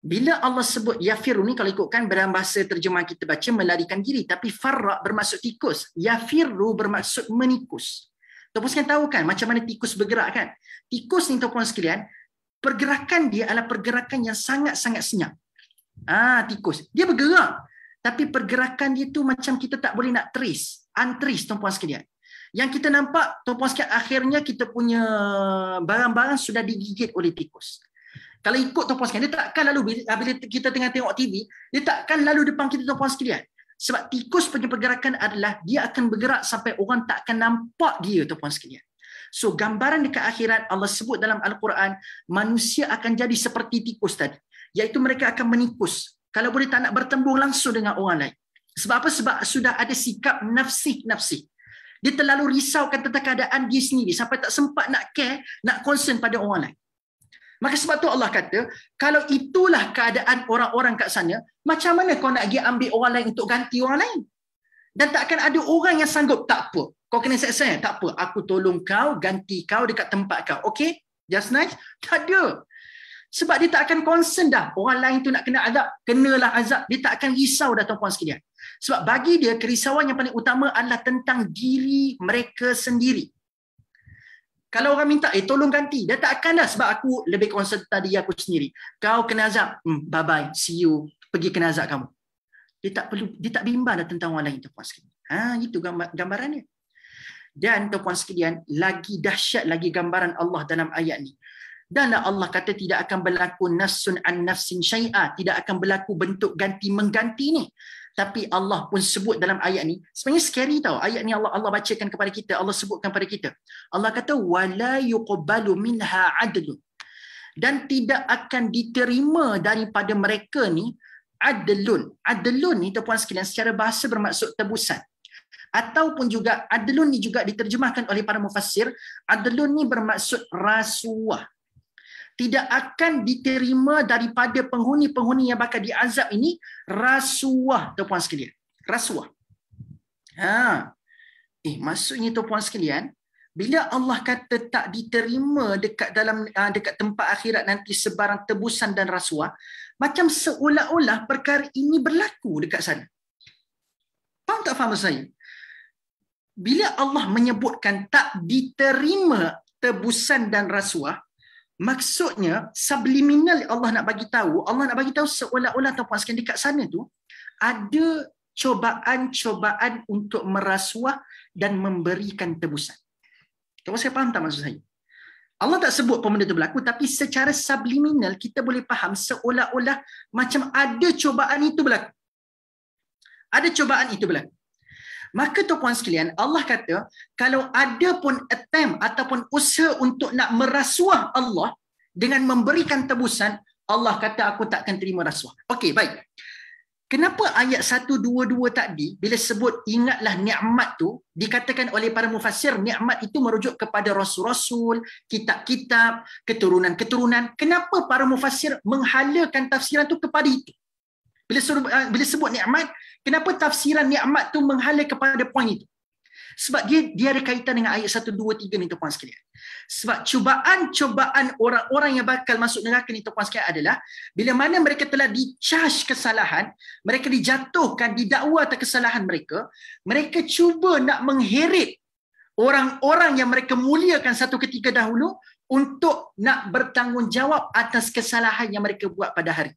Speaker 1: bila Allah sebut yafirru ni, kalau ikutkan dalam bahasa terjemahan kita baca melarikan diri. Tapi farra bermaksud tikus. Yafirru bermaksud menikus. Tuan-tuan sekalian tahu kan macam mana tikus bergerak kan? Tikus ni tuan-tuan sekalian, pergerakan dia adalah pergerakan yang sangat-sangat senyap. Tikus. Dia bergerak. Tapi pergerakan dia tu macam kita tak boleh nak trace. Untrace tuan-tuan sekalian. Yang kita nampak, tuan-tuan sekalian, akhirnya kita punya barang-barang sudah digigit oleh tikus. Kalau ikut tuan-tuan sekalian, dia takkan lalu, bila kita tengah tengok TV, dia takkan lalu depan kita tuan-tuan sekalian. Sebab tikus punya pergerakan adalah, dia akan bergerak sampai orang tak akan nampak dia tuan-tuan sekalian. So, gambaran dekat akhirat, Allah sebut dalam Al-Quran, manusia akan jadi seperti tikus tadi. Iaitu mereka akan menikus. Kalau boleh tak nak bertembung langsung dengan orang lain. Sebab apa? Sebab sudah ada sikap nafsi. Dia terlalu risaukan tentang keadaan dia sendiri sampai tak sempat nak care, nak concern pada orang lain. Maka sebab tu Allah kata, kalau itulah keadaan orang-orang kat sana, macam mana kau nak pergi ambil orang lain untuk ganti orang lain? Dan tak akan ada orang yang sanggup, tak apa. Kau kena saya, tak apa. Aku tolong kau, ganti kau dekat tempat kau. Okay? Just nice? Tak ada. Sebab dia tak akan concern dah. Orang lain tu nak kena azab, kenalah azab. Dia tak akan risau dah tuan-puan sekalian. Sebab bagi dia, kerisauan yang paling utama adalah tentang diri mereka sendiri. Kalau orang minta, tolong ganti. Dia tak akan dah sebab aku lebih concern tentang diri aku sendiri. Kau kena azab, bye-bye, see you. Pergi kena azab kamu. Dia tak bimbang dah tentang orang lain tuan-puan sekalian. Itu gambarannya. Dan tuan-puan sekalian, lagi dahsyat lagi gambaran Allah dalam ayat ni. Dan Allah kata tidak akan berlaku nafsun an nafsin syai'a, tidak akan berlaku bentuk ganti-mengganti ni. Tapi Allah pun sebut dalam ayat ni, sebenarnya scary tau. Ayat ni Allah bacakan kepada kita, Allah sebutkan kepada kita. Allah kata wala yuqbalu minha adlun. Dan tidak akan diterima daripada mereka ni adlun. Adlun ni tuan-puan sekalian secara bahasa bermaksud tebusan. Ataupun juga adlun ni juga diterjemahkan oleh para mufassir, adlun ni bermaksud rasuah. Tidak akan diterima daripada penghuni-penghuni yang bakal diazab ini rasuah tuan-puan sekalian. Rasuah. Maksudnya tuan-puan sekalian, bila Allah kata tak diterima dekat tempat akhirat nanti sebarang tebusan dan rasuah, macam seolah-olah perkara ini berlaku dekat sana. Faham tak faham saya? Bila Allah menyebutkan tak diterima tebusan dan rasuah, maksudnya subliminal Allah nak bagi tahu seolah-olah tuan-puan sekalian dekat sana tu ada cobaan-cobaan untuk merasuah dan memberikan tebusan. Tuan-puan sekalian faham tak maksud saya? Allah tak sebut pun benda tu berlaku, tapi secara subliminal kita boleh faham seolah-olah macam ada cobaan itu berlaku. Ada cobaan itu berlaku. Maka tuan-puan sekalian, Allah kata, kalau ada pun attempt ataupun usaha untuk nak merasuah Allah dengan memberikan tebusan, Allah kata aku takkan terima rasuah. Okey, baik. Kenapa ayat 122 tadi, bila sebut ingatlah nikmat tu, dikatakan oleh para mufassir, nikmat itu merujuk kepada rasul-rasul, kitab-kitab, keturunan-keturunan. Kenapa para mufassir menghalakan tafsiran tu kepada itu? Bila sebut nikmat, kenapa tafsiran nikmat tu menghala kepada poin itu? Sebab dia ada kaitan dengan ayat 1, 2, 3 ni tuan-puan sekalian. Sebab cubaan-cubaan orang-orang yang bakal masuk neraka ni tuan-puan sekalian adalah bila mana mereka telah di-charge kesalahan, mereka dijatuhkan, didakwa atas kesalahan mereka, mereka cuba nak mengheret orang-orang yang mereka muliakan satu ketika dahulu untuk nak bertanggungjawab atas kesalahan yang mereka buat pada hari.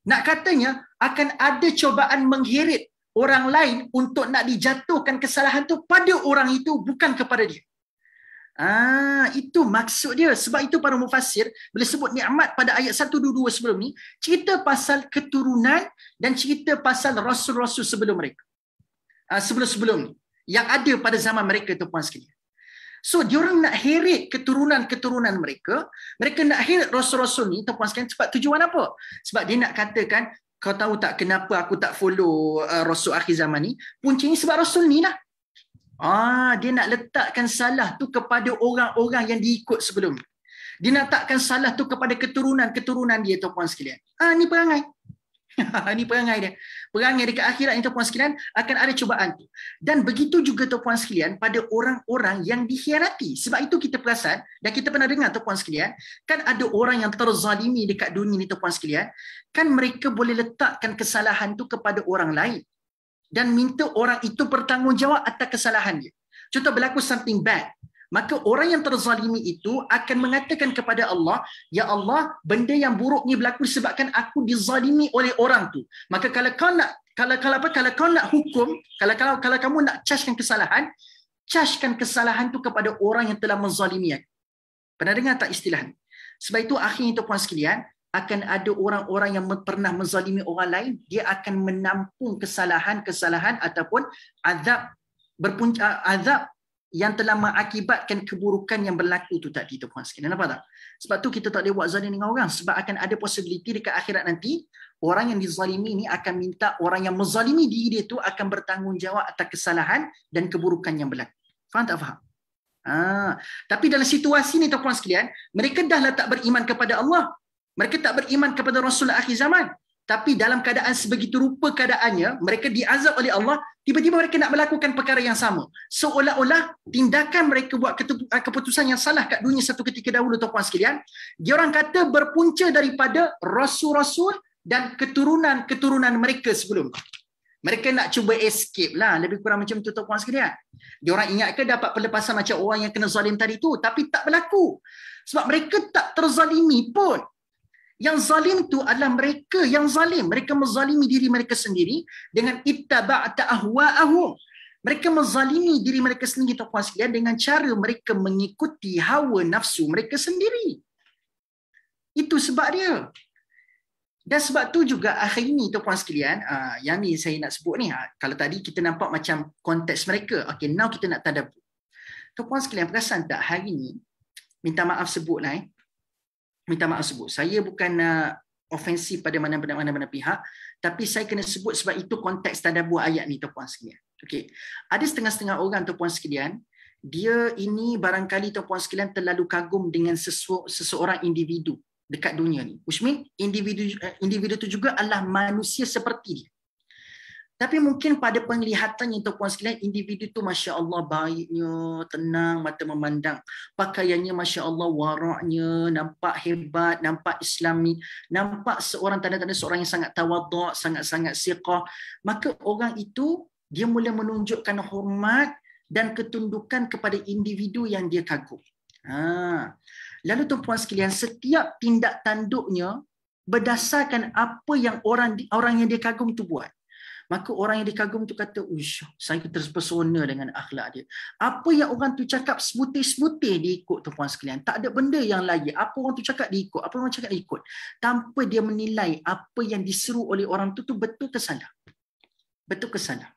Speaker 1: Nak katanya akan ada cobaan mengheret orang lain untuk nak dijatuhkan kesalahan tu pada orang itu, bukan kepada dia. Itu maksud dia. Sebab itu para mufassir bila sebut nikmat pada ayat 1, 2 sebelum ni, cerita pasal keturunan dan cerita pasal rasul-rasul sebelum mereka. Sebelum-sebelum ni yang ada pada zaman mereka tuan-puan sekalian. So, diorang nak heret keturunan-keturunan mereka nak heret rasul-rasul ni tuan-puan sekalian sebab tujuan apa? Sebab dia nak katakan, kau tahu tak kenapa aku tak follow rasul akhir zaman ni? Puncanya sebab rasul ni lah. Dia nak letakkan salah tu kepada orang-orang yang diikut sebelum ni. Dia nak letakkan salah tu kepada keturunan-keturunan dia tuan-puan sekalian. Ni perangai. Ini perangai dia. Perangai dekat akhirat ni tuan-puan sekalian akan ada cubaan tu. Dan begitu juga tuan-puan sekalian pada orang-orang yang dikhianati. Sebab itu kita perasan dan kita pernah dengar tuan-puan sekalian, kan ada orang yang terzalimi dekat dunia ni tuan-puan sekalian, kan mereka boleh letakkan kesalahan tu kepada orang lain dan minta orang itu bertanggungjawab atas kesalahan dia. Contoh berlaku something bad, maka orang yang terzalimi itu akan mengatakan kepada Allah, ya Allah, benda yang buruk ni berlaku disebabkan aku dizalimi oleh orang tu. Maka kalau kau nak kalau kau nak hukum, kalau kamu nak chargekan kesalahan tu kepada orang yang telah menzalimi aku. Pernah dengar tak istilah ni? Sebab itu akhirnya tuan-puan sekalian, akan ada orang-orang yang pernah menzalimi orang lain, dia akan menampung kesalahan ataupun azab yang telah mengakibatkan keburukan yang berlaku tu tadi, tuan-puan sekalian. Nampak tak? Sebab tu kita tak boleh buat zalim dengan orang, sebab akan ada possibility dekat akhirat nanti orang yang dizalimi ni akan minta orang yang menzalimi diri dia tu akan bertanggungjawab atas kesalahan dan keburukan yang berlaku. Faham tak faham? Tapi dalam situasi ni tuan-puan sekalian, mereka dah tak beriman kepada Allah. Mereka tak beriman kepada Rasul akhir zaman. Tapi dalam keadaan sebegitu rupa keadaannya, mereka diazab oleh Allah, tiba-tiba mereka nak melakukan perkara yang sama. Seolah-olah tindakan mereka buat keputusan yang salah kat dunia satu ketika dahulu, tuan-puan sekalian, dia orang kata berpunca daripada rasul-rasul dan keturunan mereka sebelum. Mereka nak cuba escape lah, lebih kurang macam tu, tuan-puan sekalian. Dia orang ingat ke dapat pelepasan macam orang yang kena zalim tadi tu, tapi tak berlaku. Sebab mereka tak terzalimi pun. Yang zalim tu adalah mereka yang zalim. Mereka menzalimi diri mereka sendiri dengan ittaba'ta ahwa'ahum. Mereka menzalimi diri mereka sendiri, tuan-puan sekalian, dengan cara mereka mengikuti hawa nafsu mereka sendiri. Itu sebab dia. Dan sebab tu juga akhir ini, tuan-puan sekalian, yang ni saya nak sebut ni, kalau tadi kita nampak macam konteks mereka, okay, now kita nak tadabbur. Tuan-puan sekalian, perasan tak hari ni, minta maaf sebutlah, minta maaf sebut. Saya bukan ofensif pada mana-mana pihak, tapi saya kena sebut sebab itu konteks tadabbur ayat ni, tuan-puan sekalian. Okey. Ada setengah-setengah orang, tuan-puan sekalian, dia ini barangkali, tuan-puan sekalian, terlalu kagum dengan seseorang individu dekat dunia ni. Which mean individu itu juga adalah manusia seperti dia. Tapi mungkin pada penglihatannya, tuan-puan sekalian, individu itu Masya Allah baiknya, tenang, mata memandang. Pakaiannya Masya Allah waraknya, nampak hebat, nampak islami, nampak tanda-tanda seorang yang sangat tawaduk, sangat-sangat siqah. Maka orang itu, dia mula menunjukkan hormat dan ketundukan kepada individu yang dia kagum. Lalu tuan-puan sekalian, setiap tindak tanduknya berdasarkan apa yang orang yang dia kagum tu buat. Maka orang yang dikagum tu kata, uish, saya terpesona dengan akhlak dia. Apa yang orang tu cakap semutih-semutih dia ikut, tuan-puan sekalian. Tak ada benda yang lain. Apa orang tu cakap dia ikut, apa orang cakap dia ikut. Tanpa dia menilai apa yang diseru oleh orang tu betul ke salah. Betul ke salah.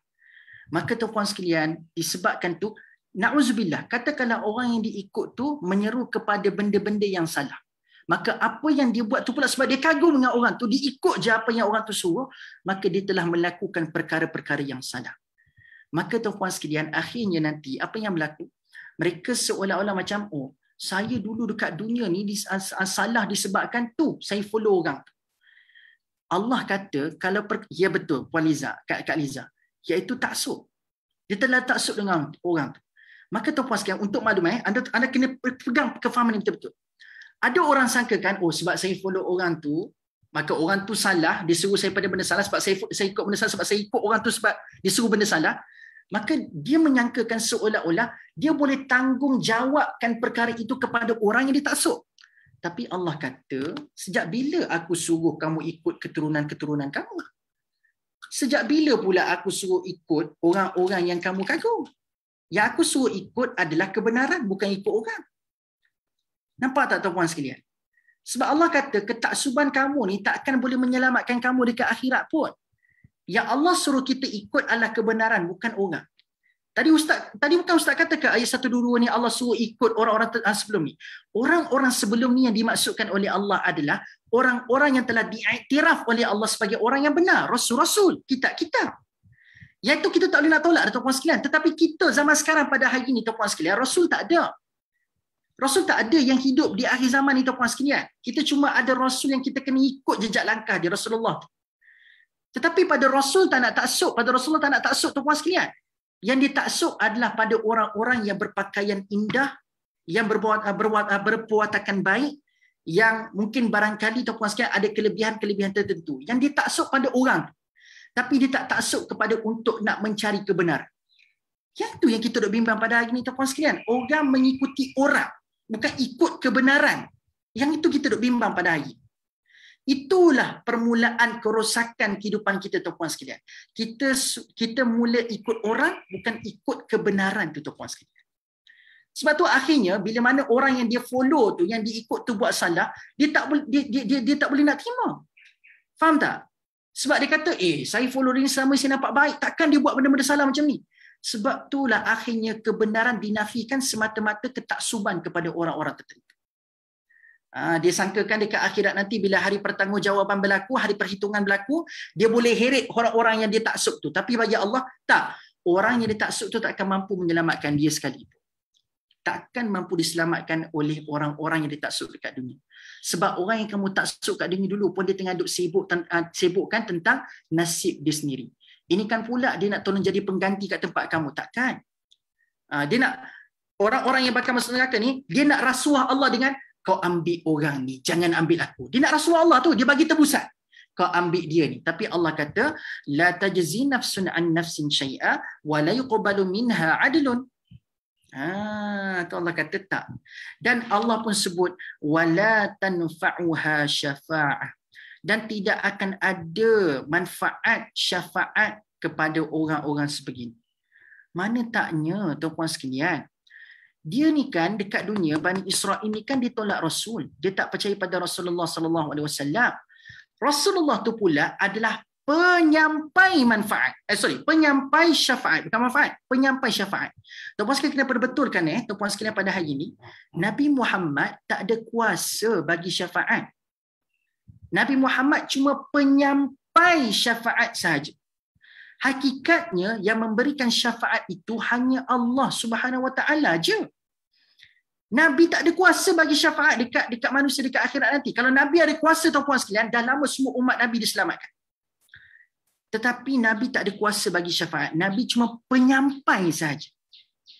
Speaker 1: Maka tuan-puan sekalian, disebabkan tu, na'udzubillah, katakanlah orang yang diikut tu menyeru kepada benda-benda yang salah. Maka apa yang dia buat tu pula sebab dia kagum dengan orang tu, dia ikut je apa yang orang tu suruh, maka dia telah melakukan perkara-perkara yang salah. Maka tuan-puan sekalian, akhirnya nanti apa yang berlaku? Mereka seolah-olah macam, oh, saya dulu dekat dunia ni salah disebabkan tu, saya follow orang tu. Allah kata, kalau ya betul, Puan Liza, Kak Liza, iaitu taksub. Dia telah taksub dengan orang tu. Maka tuan-puan sekalian, untuk maklum, anda kena pegang kefahaman yang betul-betul. Ada orang sangkakan, oh sebab saya follow orang tu, maka orang tu salah, dia suruh saya pada benda salah sebab saya ikut benda salah, sebab saya ikut orang tu sebab dia suruh benda salah. Maka dia menyangkakan seolah-olah dia boleh tanggungjawabkan perkara itu kepada orang yang ditaksub. Tapi Allah kata, sejak bila aku suruh kamu ikut keturunan-keturunan kamu? Sejak bila pula aku suruh ikut orang-orang yang kamu kagum? Yang aku suruh ikut adalah kebenaran, bukan ikut orang. Nampak tak tuan-puan sekalian? Sebab Allah kata ketaksuban kamu ni tak akan boleh menyelamatkan kamu dekat akhirat pun. Yang Allah suruh kita ikut adalah kebenaran, bukan orang. Tadi bukan Ustaz kata ke ayat 122 ni Allah suruh ikut orang-orang sebelum ni. Orang-orang sebelum ni yang dimaksudkan oleh Allah adalah orang-orang yang telah diiktiraf oleh Allah sebagai orang yang benar, rasul-rasul, kitab-kitab. Yang itu kita tak boleh nak tolak, tuan-puan sekalian. Tetapi kita zaman sekarang pada hari ini, tuan-puan sekalian, rasul tak ada. Rasul tak ada yang hidup di akhir zaman ni, tuan-puan sekalian. Kita cuma ada rasul yang kita kena ikut jejak langkah dia, Rasulullah. Tetapi pada rasul tak nak taksub, pada Rasulullah tak nak taksub, tuan-puan sekalian. Yang ditaksub adalah pada orang-orang yang berpakaian indah, yang berperwatakan baik, yang mungkin barangkali, tuan-puan sekalian, ada kelebihan-kelebihan tertentu. Yang ditaksub pada orang. Tapi dia tak taksub kepada untuk nak mencari kebenaran. Yang tu yang kita duk bimbang pada hari ni tuan-tuan sekalian. Orang mengikuti orang, bukan ikut kebenaran. Yang itu kita duk bimbang pada hari. Itulah permulaan kerosakan kehidupan kita tuan-tuan sekalian. Kita mula ikut orang, bukan ikut kebenaran tu tuan-tuan sekalian. Sebab tu akhirnya bila mana orang yang dia follow tu, yang dia ikut tu buat salah, dia tak boleh nak terima. Faham tak? Sebab dia kata, saya follow dia selama saya nampak baik, takkan dia buat benda-benda salah macam ni. Sebab itulah akhirnya kebenaran dinafikan semata-mata ketaksuban kepada orang-orang tertentu. Dia sangkakan dekat akhirat nanti bila hari pertanggungjawaban berlaku, hari perhitungan berlaku, dia boleh heret orang-orang yang dia taksub tu. Tapi bagi Allah, tak. Orang yang dia taksub tu tak akan mampu menyelamatkan dia sekalipun. Takkan mampu diselamatkan oleh orang-orang yang dia taksub dekat dunia. Sebab orang yang kamu taksub kat dunia dulu pun dia tengah duk sibukkan tentang nasib dia sendiri. Ini kan pula dia nak tolong jadi pengganti kat tempat kamu. Takkan. Dia nak, orang-orang yang bakal masuk neraka ni, dia nak rasuah Allah dengan, kau ambil orang ni, jangan ambil aku. Dia nak rasuah Allah tu, dia bagi tebusan. Kau ambil dia ni. Tapi Allah kata, la tajzi nafsun an nafsin syai'a wa la yuqbalu minha adlun. Allah kata tak. Dan Allah pun sebut, wala tanfa'uha syafa'ah. Dan tidak akan ada manfaat syafaat kepada orang-orang sebegini. Mana taknya tuan-tuan sekalian, dia ni kan dekat dunia, Bani Israel ni kan ditolak Rasul. Dia tak percaya pada Rasulullah SAW. Rasulullah tu pula adalah penyampai manfaat. Penyampai syafaat. Bukan manfaat, penyampai syafaat. Tuan-tuan sekalian kena perbetulkan tuan-tuan sekalian pada hari ini, Nabi Muhammad tak ada kuasa bagi syafaat. Nabi Muhammad cuma penyampai syafaat sahaja. Hakikatnya yang memberikan syafaat itu hanya Allah Subhanahu Wa Taala je. Nabi tak ada kuasa bagi syafaat dekat manusia dekat akhirat nanti. Kalau Nabi ada kuasa tuan-puan sekalian, dah lama semua umat Nabi diselamatkan. Tetapi Nabi tak ada kuasa bagi syafaat. Nabi cuma penyampai sahaja.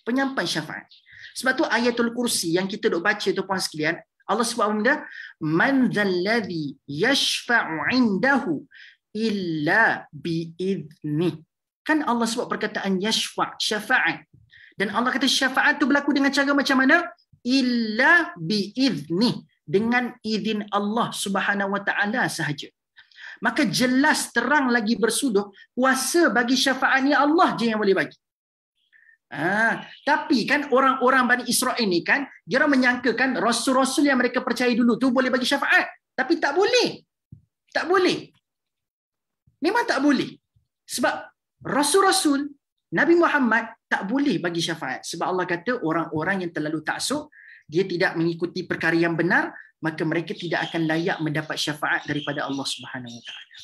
Speaker 1: Penyampai syafaat. Sebab tu ayatul kursi yang kita duk baca tuan-puan sekalian, Allah sebut benda, man zalladhi yashfa'u 'indahu illa bi'idznih. Kan Allah sebut perkataan yashfa', syafaat. Dan Allah kata syafaat tu berlaku dengan cara macam mana? Illa bi'idznih, dengan izin Allah Subhanahu Wa Taala sahaja. Maka jelas terang lagi bersuduh, kuasa bagi syafaat ni Allah je yang boleh bagi. Tapi kan orang-orang Bani Israel ni kan, dia orang menyangkakan rasul-rasul yang mereka percaya dulu tu boleh bagi syafaat. Tapi tak boleh. Tak boleh. Memang tak boleh. Sebab rasul-rasul, Nabi Muhammad tak boleh bagi syafaat. Sebab Allah kata orang-orang yang terlalu taksub, dia tidak mengikuti perkara yang benar, maka mereka tidak akan layak mendapat syafaat daripada Allah Subhanahu Wa Taala.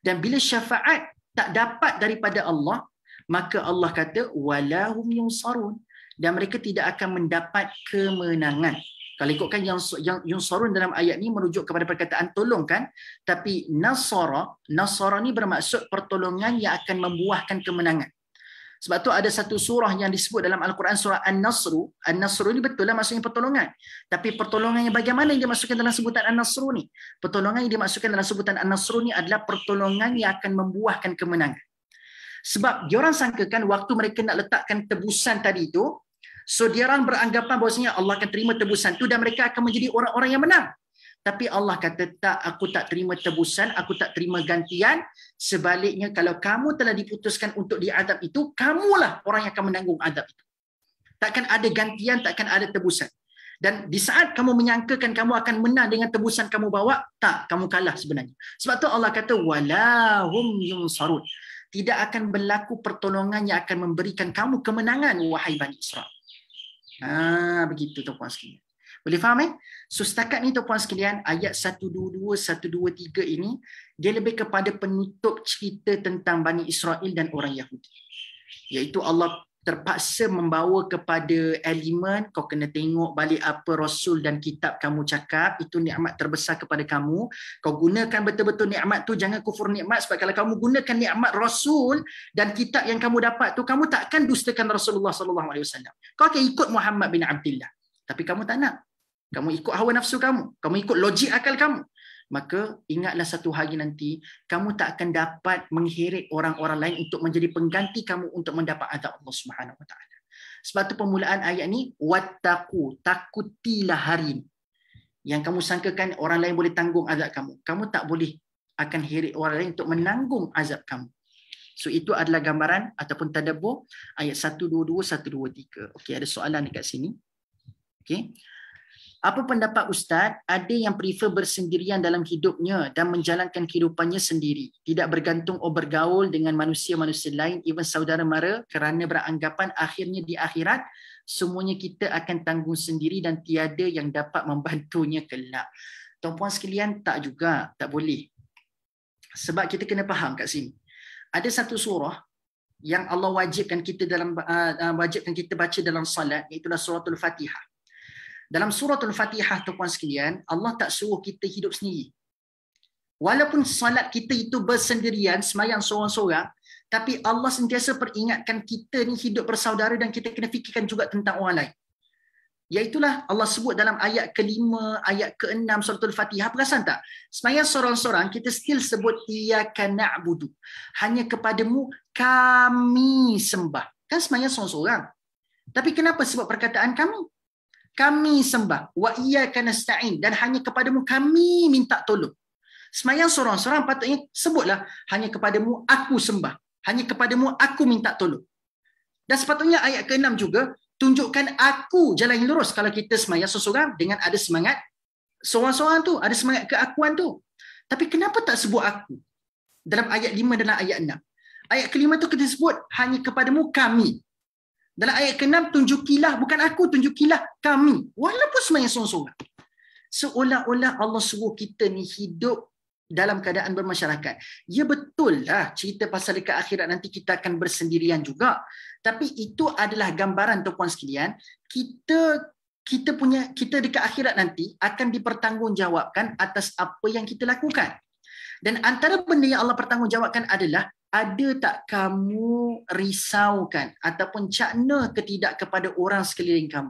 Speaker 1: Dan bila syafaat tak dapat daripada Allah, maka Allah kata walahum yunsarun, dan mereka tidak akan mendapat kemenangan. Kalau ikutkan yang yunsarun dalam ayat ni merujuk kepada perkataan tolong kan, tapi nasara ni bermaksud pertolongan yang akan membuahkan kemenangan. Sebab tu ada satu surah yang disebut dalam Al-Quran, surah An-Nasru. An-Nasru ni betul lah maksudnya pertolongan. Tapi pertolongan yang bagaimana yang dimasukkan dalam sebutan An-Nasru ni? Pertolongan yang dimasukkan dalam sebutan An-Nasru ni adalah pertolongan yang akan membuahkan kemenangan. Sebab diorang sangkakan waktu mereka nak letakkan tebusan tadi tu, so diorang beranggapan bahawasanya Allah akan terima tebusan tu dan mereka akan menjadi orang-orang yang menang. Tapi Allah kata tak, aku tak terima tebusan, aku tak terima gantian. Sebaliknya kalau kamu telah diputuskan untuk diadab itu, kamulah orang yang akan menanggung adab itu. Takkan ada gantian, takkan ada tebusan. Dan di saat kamu menyangkakan kamu akan menang dengan tebusan kamu bawa, tak, kamu kalah sebenarnya. Sebab tu Allah kata walahum yunsarun. Tidak akan berlaku pertolongan yang akan memberikan kamu kemenangan, wahai Bani Israel. Begitu tuan-puan sekalian. Boleh faham So setakat ni tuan-puan sekalian, ayat 122, 123 ini, dia lebih kepada penutup cerita tentang Bani Israel dan orang Yahudi. Iaitu Allah terpaksa membawa kepada elemen, kau kena tengok balik apa Rasul dan kitab kamu cakap, itu nikmat terbesar kepada kamu. Kau gunakan betul-betul nikmat tu, jangan kufur nikmat. Sebab kalau kamu gunakan nikmat Rasul dan kitab yang kamu dapat tu, kamu takkan dustakan Rasulullah SAW. Kau akan ikut Muhammad bin Abdullah. Tapi kamu tak nak. Kamu ikut hawa nafsu kamu. Kamu ikut logik akal kamu. maka ingatlah satu hari nanti kamu tak akan dapat mengheret orang-orang lain untuk menjadi pengganti kamu untuk mendapat azab Allah Subhanahu Wa Taala. Sebab tu permulaan ayat ni, wattaqu, takutilah hari ini. Yang kamu sangkakan orang lain boleh tanggung azab kamu. Kamu tak boleh akan heret orang lain untuk menanggung azab kamu. So itu adalah gambaran ataupun tadabbur ayat 122, 123. Okey, ada soalan dekat sini. Okey. Apa pendapat Ustaz? Ada yang prefer bersendirian dalam hidupnya dan menjalankan kehidupannya sendiri. Tidak bergantung bergaul dengan manusia-manusia lain, even saudara mara, kerana beranggapan akhirnya di akhirat, semuanya kita akan tanggung sendiri dan tiada yang dapat membantunya kelak. Tuan-puan sekalian, tak juga, tak boleh. Sebab kita kena faham kat sini. Ada satu surah yang Allah wajibkan kita baca dalam salat, iaitu suratul Fatihah. Dalam suratul Fatihah, tuan-puan sekalian, Allah tak suruh kita hidup sendiri. Walaupun salat kita itu bersendirian, semayang seorang-seorang, tapi Allah sentiasa peringatkan kita ni hidup bersaudara dan kita kena fikirkan juga tentang orang lain. Iaitulah Allah sebut dalam ayat ke-5, ayat ke-6 suratul Fatihah. Perasan tak? Semayang seorang-seorang, kita still sebut iyyaka na'budu. Hanya kepadamu kami sembah. Kan semayang seorang-seorang. Tapi kenapa sebut perkataan kami? Kami sembah. Wa iyyaka nasta'in. Dan hanya kepadamu kami minta tolong. Semayang seorang-seorang patutnya sebutlah hanya kepadamu aku sembah. Hanya kepadamu aku minta tolong. Dan sepatutnya ayat ke-6 juga tunjukkan aku jalan yang lurus. Kalau kita semayang seorang-seorang dengan ada semangat seorang-seorang tu, ada semangat keakuan tu. Tapi kenapa tak sebut aku? Dalam ayat 5 dan ayat 6. Ayat ke-5 tu kita sebut hanya kepadamu kami. Dalam ayat ke-6, tunjukilah, bukan aku, tunjukilah kami. Walaupun semayang seorang-seorang. Seolah-olah Allah suruh kita ni hidup dalam keadaan bermasyarakat. Ya betul lah, cerita pasal dekat akhirat nanti kita akan bersendirian juga. Tapi itu adalah gambaran, tuan-puan sekalian, kita dekat akhirat nanti akan dipertanggungjawabkan atas apa yang kita lakukan. Dan antara benda yang Allah pertanggungjawabkan adalah, ada tak kamu risaukan ataupun cakna ketidak kepada orang sekeliling kamu?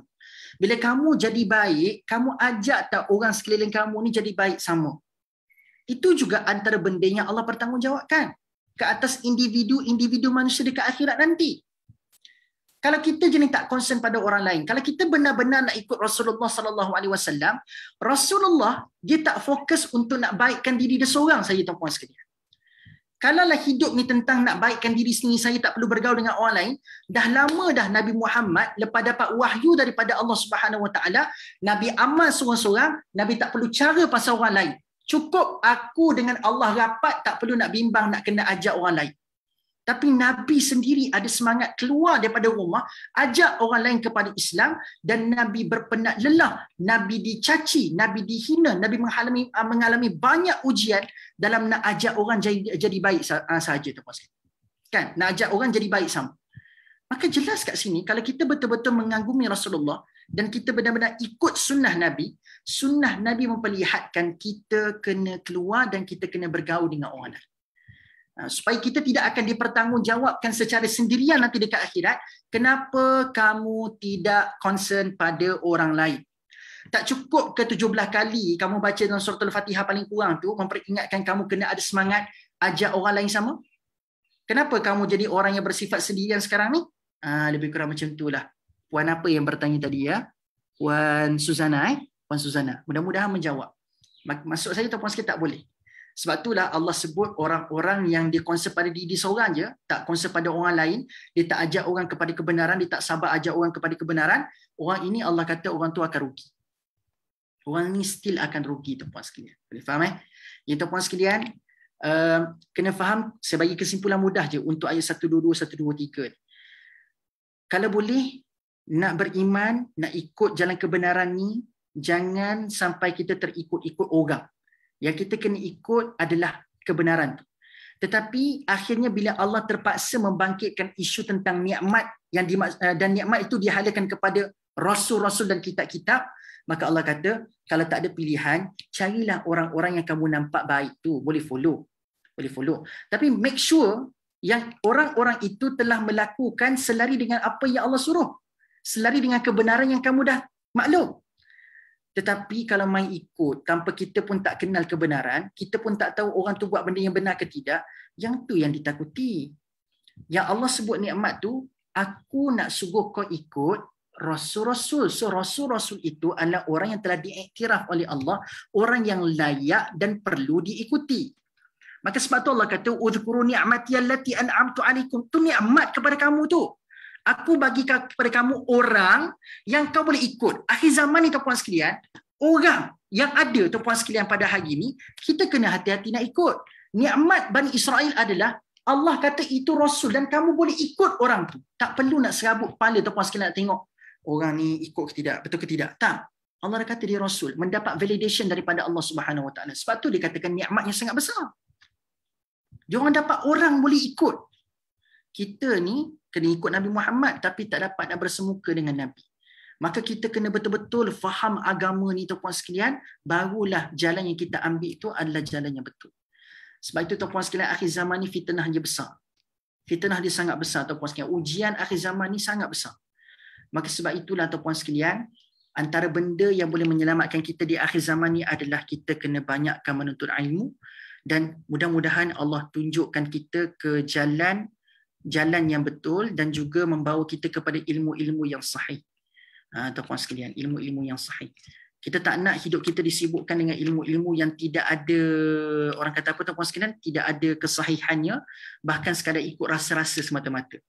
Speaker 1: Bila kamu jadi baik, kamu ajak tak orang sekeliling kamu ni jadi baik sama? Itu juga antara benda yang Allah pertanggungjawabkan ke atas individu-individu manusia dekat akhirat nanti. Kalau kita jenis tak concern pada orang lain, kalau kita benar-benar nak ikut Rasulullah sallallahu alaihi wasallam, Rasulullah dia tak fokus untuk nak baikkan diri dia seorang saja, tuan-puan sekalian. Kalaulah hidup ni tentang nak baikkan diri sendiri, saya tak perlu bergaul dengan orang lain, dah lama dah Nabi Muhammad lepas dapat wahyu daripada Allah Subhanahu Wa Taala, Nabi amal seorang-seorang, Nabi tak perlu cara pasal orang lain. Cukup aku dengan Allah rapat, tak perlu nak bimbang nak kena ajak orang lain. Tapi Nabi sendiri ada semangat keluar daripada rumah, ajak orang lain kepada Islam, dan Nabi berpenat lelah, Nabi dicaci, Nabi dihina, Nabi mengalami banyak ujian dalam nak ajak orang jadi baik sahaja, tuan-puan sekalian. Kan? Nak ajak orang jadi baik sama. Maka jelas kat sini, kalau kita betul-betul mengagumi Rasulullah dan kita benar-benar ikut sunnah Nabi memperlihatkan kita kena keluar dan kita kena bergaul dengan orang lain. Supaya kita tidak akan dipertanggungjawabkan secara sendirian nanti dekat akhirat. Kenapa kamu tidak concern pada orang lain? Tak cukup ke 17 kali kamu baca dalam surah Al-Fatihah paling kurang tu memperingatkan kamu kena ada semangat ajak orang lain sama? Kenapa kamu jadi orang yang bersifat sendirian sekarang ni? Lebih kurang macam itulah. Puan apa yang bertanya tadi ya? Puan Suzana Puan Suzana. Mudah-mudahan menjawab. Maksud saya tuan-puan sekalian tak boleh. Sebab itulah Allah sebut orang-orang yang dia concern pada diri seorang je, tak concern pada orang lain, dia tak ajak orang kepada kebenaran, dia tak sabar ajak orang kepada kebenaran, orang ini Allah kata orang tu akan rugi. Orang ni still akan rugi, tuan-puan sekalian. Boleh faham Ya, tuan-puan sekalian, kena faham, saya bagi kesimpulan mudah je untuk ayat 122, 123 ni. Kalau boleh, nak beriman, nak ikut jalan kebenaran ni, jangan sampai kita terikut-ikut orang. Yang kita kena ikut adalah kebenaran tu. Tetapi akhirnya bila Allah terpaksa membangkitkan isu tentang nikmat dan nikmat itu dihalakan kepada rasul-rasul dan kitab-kitab, maka Allah kata, kalau tak ada pilihan, carilah orang-orang yang kamu nampak baik tu, boleh follow. Tapi make sure yang orang-orang itu telah melakukan selari dengan apa yang Allah suruh. Selari dengan kebenaran yang kamu dah maklum. Tetapi kalau main ikut tanpa kita pun tak kenal kebenaran, kita pun tak tahu orang tu buat benda yang benar ke tidak, yang tu yang ditakuti. Yang Allah sebut nikmat tu, aku nak suruh kau ikut Rasul-Rasul. So Rasul-Rasul itu adalah orang yang telah diiktiraf oleh Allah, orang yang layak dan perlu diikuti. Maka sebab tu Allah kata, "Udhkuru ni'mati allati an'amtu 'alaikum." Tu nikmat kepada kamu tu. Aku bagi kepada kamu orang yang kau boleh ikut. Akhir zaman ni tuan-puan sekalian, orang yang ada tuan-puan sekalian pada hari ni, kita kena hati-hati nak ikut. Nikmat Bani Israel adalah Allah kata itu Rasul dan kamu boleh ikut orang tu. Tak perlu nak serabut kepala tuan-puan sekalian nak tengok orang ni ikut ke tidak, betul ke tidak. Tak. Allah dah kata dia Rasul, mendapat validation daripada Allah Subhanahu Wa Taala. Sebab tu dia katakan nikmat yang sangat besar. Dia orang dapat orang boleh ikut. Kita ni kena ikut Nabi Muhammad tapi tak dapat nak bersemuka dengan Nabi. Maka kita kena betul-betul faham agama ni tuan-puan sekalian, barulah jalan yang kita ambil itu adalah jalan yang betul. Sebab itu tuan-puan sekalian, akhir zaman ni fitnah dia besar. Fitnah dia sangat besar tuan-puan sekalian. Ujian akhir zaman ni sangat besar. Maka sebab itulah tuan-puan sekalian, antara benda yang boleh menyelamatkan kita di akhir zaman ni adalah kita kena banyakkan menuntut ilmu, dan mudah-mudahan Allah tunjukkan kita ke jalan yang betul dan juga membawa kita kepada ilmu-ilmu yang sahih. Tuan-puan sekalian, ilmu-ilmu yang sahih. Kita tak nak hidup kita disibukkan dengan ilmu-ilmu yang tidak ada, orang kata apa tuan-puan sekalian, tidak ada kesahihannya, bahkan sekadar ikut rasa-rasa semata-mata.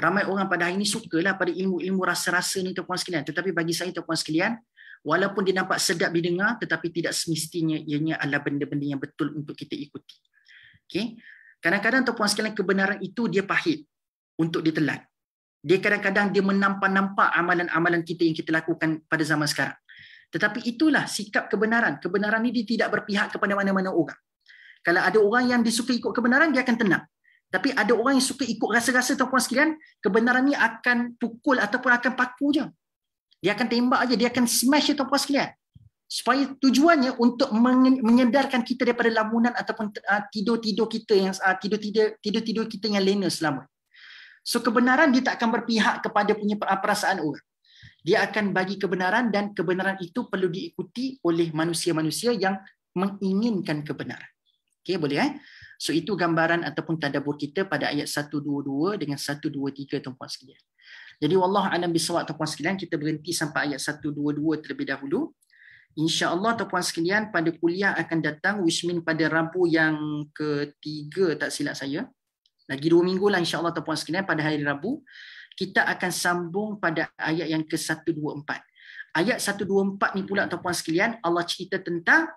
Speaker 1: Ramai orang pada hari ini sukalah pada ilmu-ilmu rasa-rasa ni tuan-puan sekalian, tetapi bagi saya tuan-puan sekalian, walaupun dia nampak sedap didengar, tetapi tidak semestinya ianya adalah benda-benda yang betul untuk kita ikuti. Okay? Kadang-kadang tuan-puan sekalian, kebenaran itu dia pahit untuk ditelan. Dia kadang-kadang dia menampak-nampak amalan-amalan kita yang kita lakukan pada zaman sekarang. Tetapi itulah sikap kebenaran. Kebenaran ni dia tidak berpihak kepada mana-mana orang. Kalau ada orang yang disuka ikut kebenaran, dia akan tenang. Tapi ada orang yang suka ikut rasa-rasa tuan-puan sekalian, kebenaran ni akan pukul ataupun akan paku je. Dia akan tembak aja, dia akan smash je tuan-puan sekalian. Supaya tujuannya untuk menyedarkan kita daripada lamunan ataupun tidur-tidur kita yang tidur-tidur kita yang lena selama. So kebenaran dia tak akan berpihak kepada punya perasaan orang. Dia akan bagi kebenaran dan kebenaran itu perlu diikuti oleh manusia-manusia yang menginginkan kebenaran. Okey, boleh So itu gambaran ataupun tadabbur kita pada ayat 122 dengan 123 tuan-puan sekalian. Jadi wallahu a'lam bissawab tuan-puan sekalian, kita berhenti sampai ayat 122 terlebih dahulu. InsyaAllah tuan-puan sekalian, pada kuliah akan datang, which mean pada Rabu yang ketiga tak silap saya. Lagi 2 minggu lah insyaAllah tuan-puan sekalian, pada hari Rabu, kita akan sambung pada ayat yang ke-124. Ayat 124 ni pula tuan-puan sekalian, Allah cerita tentang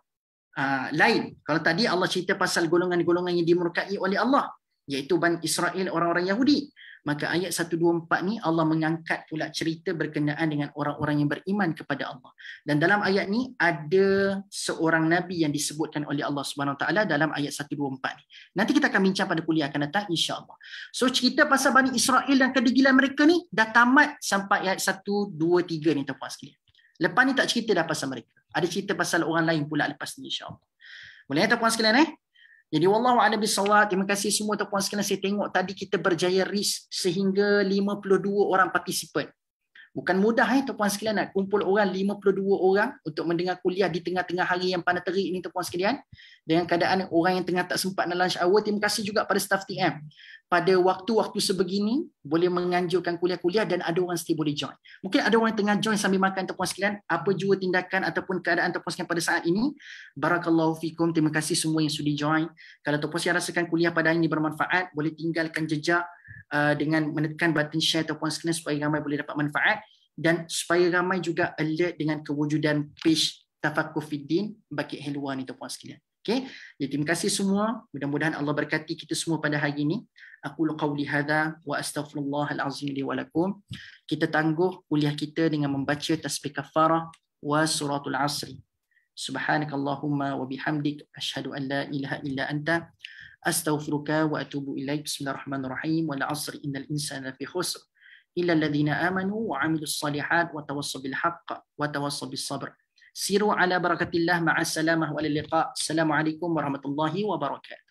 Speaker 1: lain. Kalau tadi Allah cerita pasal golongan-golongan yang dimurkai oleh Allah, iaitu Bani Israel, orang-orang Yahudi. Maka ayat 124 ni Allah mengangkat pula cerita berkenaan dengan orang-orang yang beriman kepada Allah. Dan dalam ayat ni ada seorang Nabi yang disebutkan oleh Allah Subhanahu Wa Taala dalam ayat 124 ni. Nanti kita akan bincang pada kuliah akan datang insya-Allah. So cerita pasal Bani Israel dan kedegilan mereka ni dah tamat sampai ayat 123 ni tuan-puan sekalian. Lepas ni tak cerita dah pasal mereka. Ada cerita pasal orang lain pula lepas ni insya-Allah. Boleh tuan-puan sekalian Jadi wallahu a'lam bissawab. Terima kasih semua tuan-puan sekalian. Saya tengok tadi kita berjaya reach sehingga 52 orang partisipan. Bukan mudah tuan-puan sekalian nak kumpul orang 52 orang untuk mendengar kuliah di tengah-tengah hari yang panas terik ini tuan-puan sekalian. Dengan keadaan orang yang tengah tak sempat nak lunch hour. Terima kasih juga pada staff TM. Pada waktu-waktu sebegini boleh menganjurkan kuliah-kuliah dan ada orang mesti boleh join. Mungkin ada orang yang tengah join sambil makan tuan-puan sekalian. Apa jua tindakan ataupun keadaan tuan-puan sekalian pada saat ini. Barakallahu fikum. Terima kasih semua yang sudah join. Kalau tuan-puan sekalian rasakan kuliah pada hari ini bermanfaat, boleh tinggalkan jejak dengan menekan button share tuan-puan sekalian supaya ramai boleh dapat manfaat dan supaya ramai juga alert dengan kewujudan page Tafaqquh Fiddin Baqi Helwa ni tuan-puan sekalian. Okey. Jadi terima kasih semua. Mudah-mudahan Allah berkati kita semua pada hari ini. Aqulu qawli hadza wa astaghfirullahal azim li wa lakum. Kita tangguh kuliah kita dengan membaca tasbih kafarah wa suratul asri. Subhanakallahumma wa bihamdik asyhadu an la ilaha illa anta astaghfiruka wa atubu ilaik. Bismillahirrahmanirrahim. Wal 'asri innal insana lafi khusr illa alladhina amanu wa 'amilus shalihat wa tawassaw bil haqq wa tawassaw bis sabr. Siru ala barakatillah ma'as salamah wa lil liqa. Assalamualaikum warahmatullahi wabarakatuh.